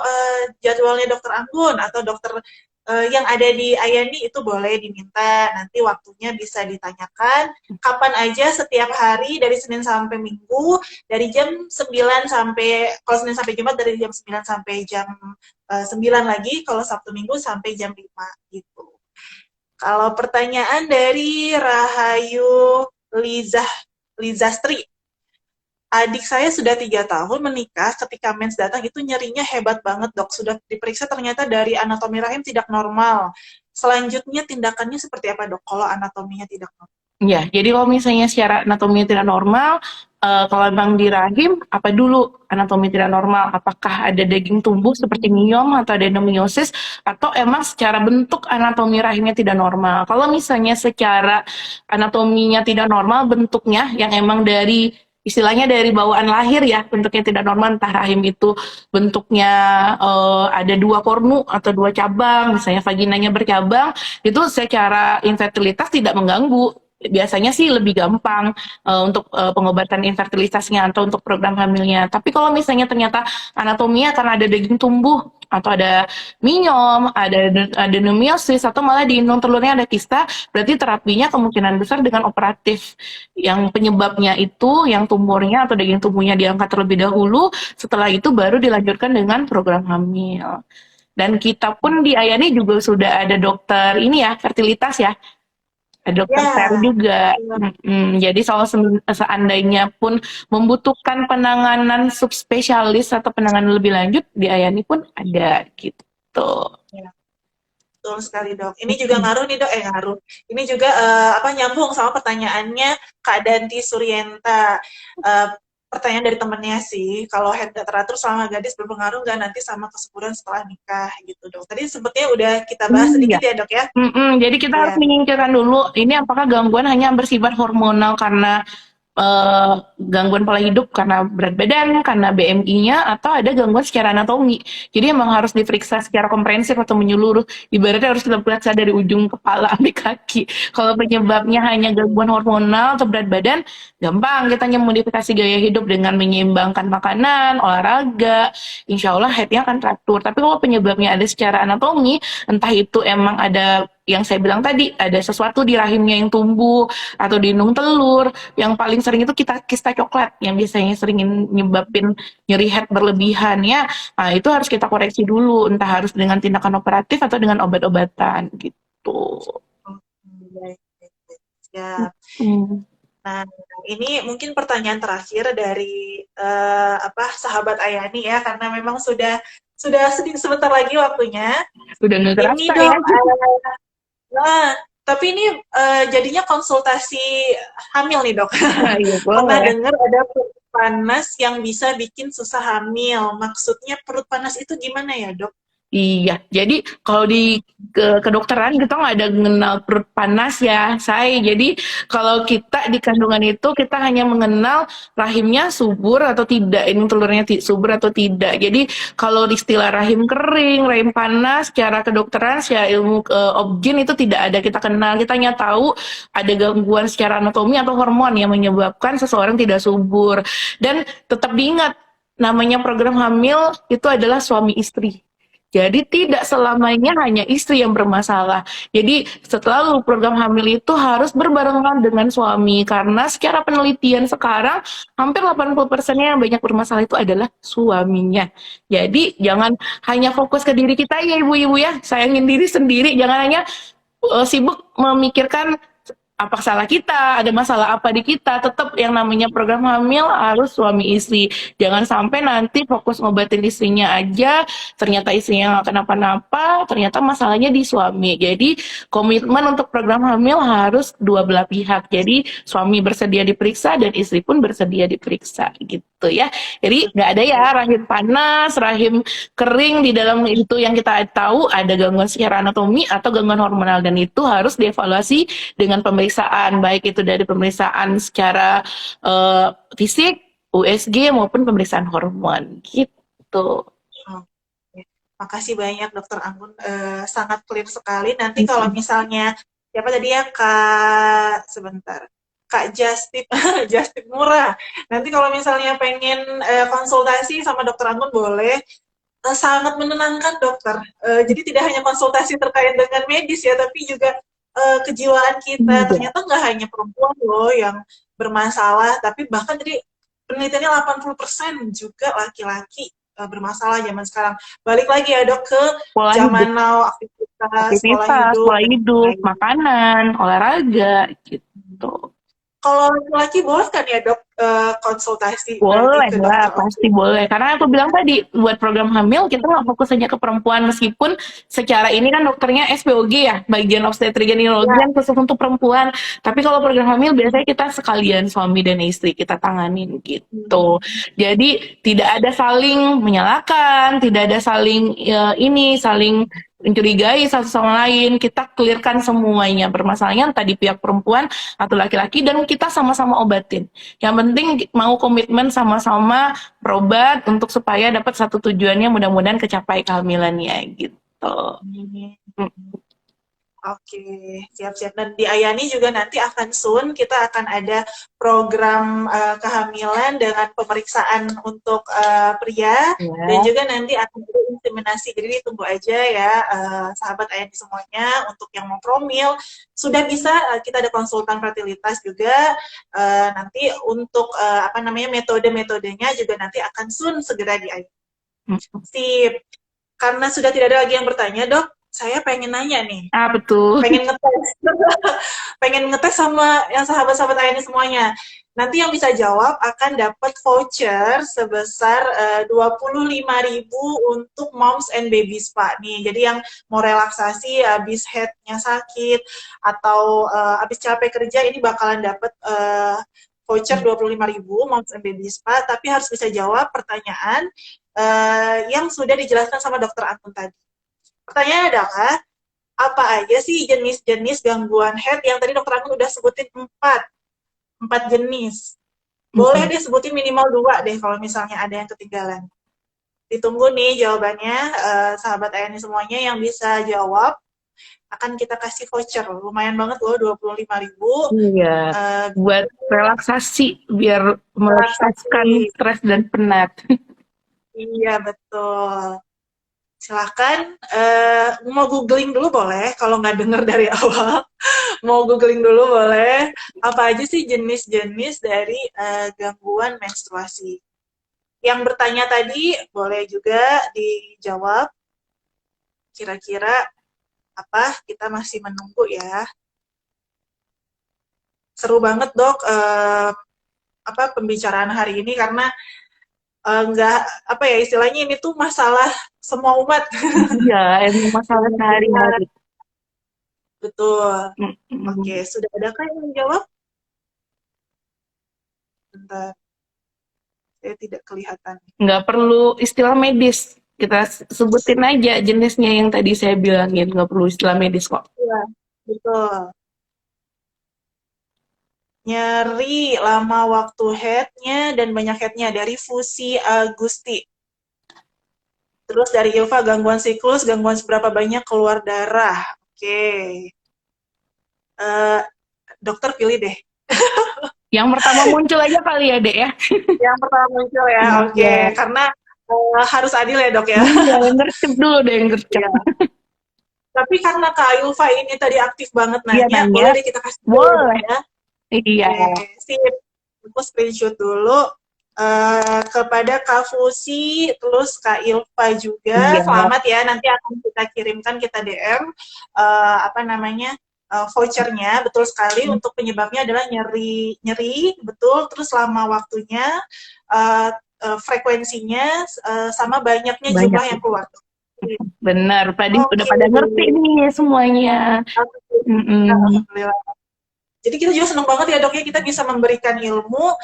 jadwalnya dokter Anggun atau dokter yang ada di Ayani itu boleh diminta, nanti waktunya bisa ditanyakan kapan aja setiap hari dari Senin sampai Minggu, dari jam 9 sampai, kalau Senin sampai Jumat dari jam 9 sampai jam 9 lagi, kalau Sabtu Minggu sampai jam 5 gitu. Kalau pertanyaan dari Rahayu Lizastri, adik saya sudah 3 tahun menikah, ketika mens datang itu nyerinya hebat banget dok, sudah diperiksa ternyata dari anatomi rahim tidak normal. Selanjutnya tindakannya seperti apa dok kalau anatominya tidak normal? Ya, jadi kalau misalnya secara anatomi tidak normal, kalau memang di rahim, apa dulu anatomi tidak normal? Apakah ada daging tumbuh seperti miom atau adenomiosis, atau emang secara bentuk anatomi rahimnya tidak normal? Kalau misalnya secara anatominya tidak normal, bentuknya yang emang dari istilahnya dari bawaan lahir ya, bentuknya tidak normal, entah rahim itu bentuknya ada 2 kornu atau 2 cabang, misalnya vaginanya bercabang, itu secara infertilitas tidak mengganggu. Biasanya sih lebih gampang untuk pengobatan infertilitasnya atau untuk program hamilnya. Tapi kalau misalnya ternyata anatominya karena ada daging tumbuh atau ada miom, ada adenomiosis, atau malah di indung telurnya ada kista, berarti terapinya kemungkinan besar dengan operatif. Yang penyebabnya itu, yang tumornya atau daging tumbuhnya diangkat terlebih dahulu, setelah itu baru dilanjutkan dengan program hamil. Dan kita pun di Ayani juga sudah ada dokter ini ya, fertilitas ya, dokter Fer Ya, juga. Jadi kalau seandainya pun membutuhkan penanganan subspesialis atau penanganan lebih lanjut, di Ayani pun ada gitu. ya, betul sekali dok. Ini juga ngaruh nih dok, ngaruh. Ini juga apa nyambung sama pertanyaannya Kak Danti Suryenta. Pertanyaan dari temennya sih, kalau head gak teratur selama gadis berpengaruh nggak nanti sama kesuburan setelah nikah gitu dok. Tadi sebetulnya udah kita bahas Iya. sedikit ya dok ya. Jadi kita harus Iya. menyingkirkan dulu, ini apakah gangguan hanya bersifat hormonal karena gangguan pola hidup, karena berat badan, karena BMI-nya, atau ada gangguan secara anatomi. Jadi emang harus diperiksa secara komprehensif atau menyeluruh. Ibaratnya harus kita periksa dari ujung kepala sampai kaki. Kalau penyebabnya hanya gangguan hormonal atau berat badan, gampang kita modifikasi gaya hidup dengan menyeimbangkan makanan, olahraga, insya Allah headnya akan teratur. Tapi kalau penyebabnya ada secara anatomi, entah itu emang ada yang saya bilang tadi, ada sesuatu di rahimnya yang tumbuh atau di indung telur. Yang paling sering itu kista coklat yang biasanya sering nyebabin nyeri head berlebihan ya. Nah, itu harus kita koreksi dulu, entah harus dengan tindakan operatif atau dengan obat-obatan gitu. Oh, baik, baik, baik. Siap. Hmm. Nah, ini mungkin pertanyaan terakhir dari sahabat Ayani ya, karena memang sudah sedikit sebentar lagi waktunya. Udah nggak Ini kerasa ya. dok, nah, tapi ini jadinya konsultasi hamil nih dok. Nah, iya Pernah boleh. dengar ada perut panas yang bisa bikin susah hamil. Maksudnya perut panas itu gimana ya dok? Iya, jadi kalau di kedokteran kita nggak ada mengenal perut panas ya, say. Jadi kalau kita di kandungan itu kita hanya mengenal rahimnya subur atau tidak, ini telurnya subur atau tidak. Jadi kalau di istilah rahim kering, rahim panas, secara kedokteran, secara ilmu obgyn itu tidak ada kita kenal. Kita hanya tahu ada gangguan secara anatomi atau hormon yang menyebabkan seseorang tidak subur. Dan tetap diingat, namanya program hamil itu adalah suami istri. Jadi tidak selamanya hanya istri yang bermasalah. Jadi setelah program hamil itu harus berbarengan dengan suami. Karena secara penelitian sekarang hampir 80%-nya yang banyak bermasalah itu adalah suaminya. Jadi jangan hanya fokus ke diri kita ya ibu-ibu ya. Sayangin diri sendiri. Jangan hanya sibuk memikirkan apa salah kita, ada masalah apa di kita, tetap yang namanya program hamil harus suami istri. Jangan sampai nanti fokus ngobatin istrinya aja, ternyata istrinya nggak kenapa-napa, ternyata masalahnya di suami. Jadi komitmen untuk program hamil harus dua belah pihak. Jadi suami bersedia diperiksa dan istri pun bersedia diperiksa gitu ya. Jadi nggak ada ya rahim panas, rahim kering di dalam itu yang kita tahu ada gangguan secara anatomi atau gangguan hormonal dan itu harus dievaluasi dengan pemeriksaan baik itu dari pemeriksaan secara fisik, USG maupun pemeriksaan hormon gitu. Oke. Makasih banyak Dokter Anggun, sangat clear sekali. Nanti kalau misalnya siapa tadi ya Kak sebentar. Kak Justip, Justip Murah. Nanti kalau misalnya pengen konsultasi sama Dokter Anggun boleh. Sangat menenangkan dokter. Jadi tidak hanya konsultasi terkait dengan medis ya, tapi juga kejiwaan kita. Iya. Ternyata nggak hanya perempuan loh yang bermasalah, tapi bahkan tadi penelitiannya 80% juga laki-laki bermasalah zaman sekarang. Balik lagi ya dok ke Pola hidup, zaman now, aktivitas, pola aktivitas, hidup, pola dan hidup, lain-lain. makanan, olahraga gitu. Kalau laki-laki boleh kan ya dok konsultasi berarti Boleh ke lah, dokter pasti OB? boleh. Karena aku bilang tadi, buat program hamil kita nggak fokus hanya ke perempuan, meskipun secara ini kan dokternya SPOG ya, bagian obstetrik ginekologi Ya. yang khusus untuk perempuan. Tapi kalau program hamil biasanya kita sekalian suami dan istri kita tanganin gitu. Jadi tidak ada saling menyalahkan, tidak ada saling saling mencurigai satu sama lain. Kita clearkan semuanya permasalahannya entah di pihak perempuan atau laki-laki dan kita sama-sama obatin. Yang penting mau komitmen sama-sama berobat untuk supaya dapat satu tujuannya mudah-mudahan kecapai kehamilannya gitu. Oke, siap-siap. Dan di Ayani juga nanti akan soon kita akan ada program kehamilan dengan pemeriksaan untuk pria dan Ya. juga nanti akan ada inseminasi. Jadi ditunggu aja ya sahabat Ayani semuanya untuk yang mau promil sudah bisa kita ada konsultan fertilitas juga nanti untuk metode-metodenya juga nanti akan soon segera di Ayani. Sip. Karena sudah tidak ada lagi yang bertanya, Dok, saya pengen nanya nih. Ah, betul. Pengen ngetes. Pengen ngetes sama yang sahabat-sahabat ini semuanya. Nanti yang bisa jawab akan dapat voucher sebesar 25.000 untuk Moms and Baby Spa nih. Jadi yang mau relaksasi habis headnya sakit atau habis capek kerja ini bakalan dapat voucher 25.000 Moms and Baby Spa, tapi harus bisa jawab pertanyaan yang sudah dijelaskan sama Dokter Antun tadi. Pertanyaannya adalah, apa aja sih jenis-jenis gangguan head yang tadi Dokter Anggun udah sebutin 4 jenis. Boleh deh sebutin minimal 2 deh kalau misalnya ada yang ketinggalan. Ditunggu nih jawabannya, sahabat Ayani semuanya yang bisa jawab akan kita kasih voucher. Lumayan banget loh, 25.000. Iya. Buat relaksasi biar melepaskan stres dan penat. Iya, betul. Silahkan, mau googling dulu boleh, kalau nggak denger dari awal. Mau googling dulu boleh, apa aja sih jenis-jenis dari gangguan menstruasi. Yang bertanya tadi boleh juga dijawab, kira-kira apa, kita masih menunggu ya. Seru banget dok, apa pembicaraan hari ini karena nggak apa ya istilahnya ini tuh masalah semua umat. Iya, emang masalah sehari-hari. Betul. Oke, Mm-mm. sudah adakah yang menjawab? Bentar, saya tidak kelihatan. Nggak perlu istilah medis. Kita sebutin aja jenisnya yang tadi saya bilangin. Nggak perlu istilah medis kok. Iya, betul. Nyeri lama waktu headnya dan banyak headnya dari Fusi Agusti. Terus dari Ilva gangguan siklus, gangguan seberapa banyak keluar darah. Oke. Eh, dokter pilih deh. Yang pertama muncul aja kali ya, Dek ya. Yang pertama muncul ya, oke. Iya. Karena harus adil ya dok ya. Iya, yang gercep dulu deh, yang gercep. Iya. Tapi karena Kak Ilva ini tadi aktif banget Iya nanya, nanya, boleh deh kita kasih dulu dok boleh. ya. Iya. Oke, sip. Aku screenshot dulu kepada Kak Fusi, terus Kak Ilva juga. Iya. Selamat ya, nanti akan kita kirimkan, kita DM apa namanya vouchernya. Betul sekali. Untuk penyebabnya adalah nyeri, nyeri, betul. Terus lama waktunya, uh, frekuensinya, sama banyaknya Banyak. jumlah yang keluar. Benar, tadi udah Oke, pada ngerti nih semuanya. Mm-mm. alhamdulillah. Jadi kita juga senang banget ya dok ya kita bisa memberikan ilmu,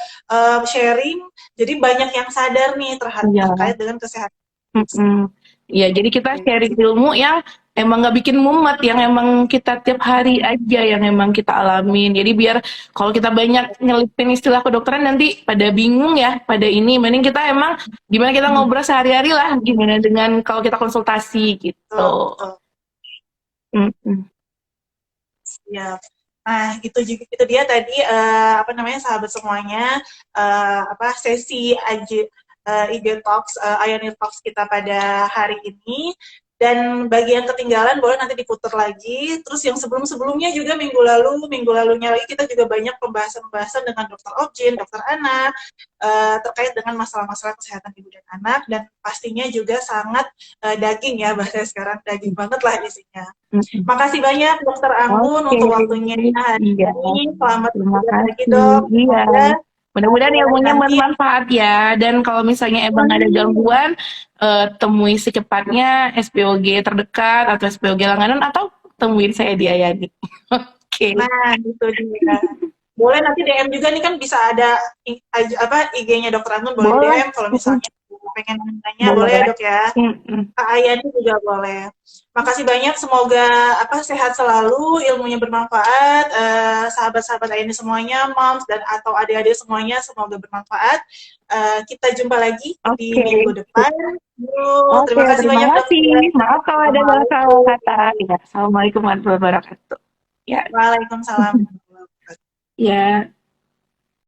sharing, jadi banyak yang sadar nih Iya. terkait dengan kesehatan. Mm-mm. Iya, jadi kita sharing ilmu yang emang nggak bikin mumet, yang emang kita tiap hari aja, yang emang kita alamin. Jadi biar kalau kita banyak nyelipin istilah kedokteran nanti pada bingung ya, pada ini. Mending kita emang gimana kita ngobrol sehari-hari lah, gimana dengan kalau kita konsultasi gitu. Betul, betul. Mm-mm. Ya. Nah, itu juga itu dia tadi apa namanya sahabat semuanya apa sesi IG Talks, Ionir Talks kita pada hari ini. Dan bagi yang ketinggalan boleh nanti diputar lagi. Terus yang sebelum-sebelumnya juga minggu lalunya lagi kita juga banyak pembahasan-pembahasan dengan dokter Objin, dokter anak terkait dengan masalah-masalah kesehatan ibu dan anak dan pastinya juga sangat daging ya bahasa sekarang daging banget lah isinya. Mm-mm. Makasih banyak Dokter Anggun Oke, untuk waktunya hari iya. ini. Selamat Terima bertugas lagi kasih. dok. Iya. Semoga Mudah-mudahan ilmunya nanti bermanfaat ya. Dan kalau misalnya emang ada gangguan, temui secepatnya SPOG terdekat atau SPOG langganan atau temuin saya di Ayani. Oke. nah gitu dia. Boleh nanti DM juga nih kan bisa ada apa IG-nya Dokter Anggun boleh Boleh. DM kalau misalnya pengen nanya boleh ya Boleh. dok ya. Mm-mm. Kak Ayani juga boleh. Makasih banyak, semoga apa sehat selalu, ilmunya bermanfaat, sahabat-sahabat Ayani semuanya, moms dan atau adik-adik semuanya semoga bermanfaat. Kita jumpa lagi di Oke. minggu depan. Oke, Terima kasih terima banyak kasih. dokter. Maaf kalau ada salah Assalamualaikum. kata. Ya, Assalamualaikum warahmatullahi wabarakatuh. Ya, Waalaikumsalam. ya.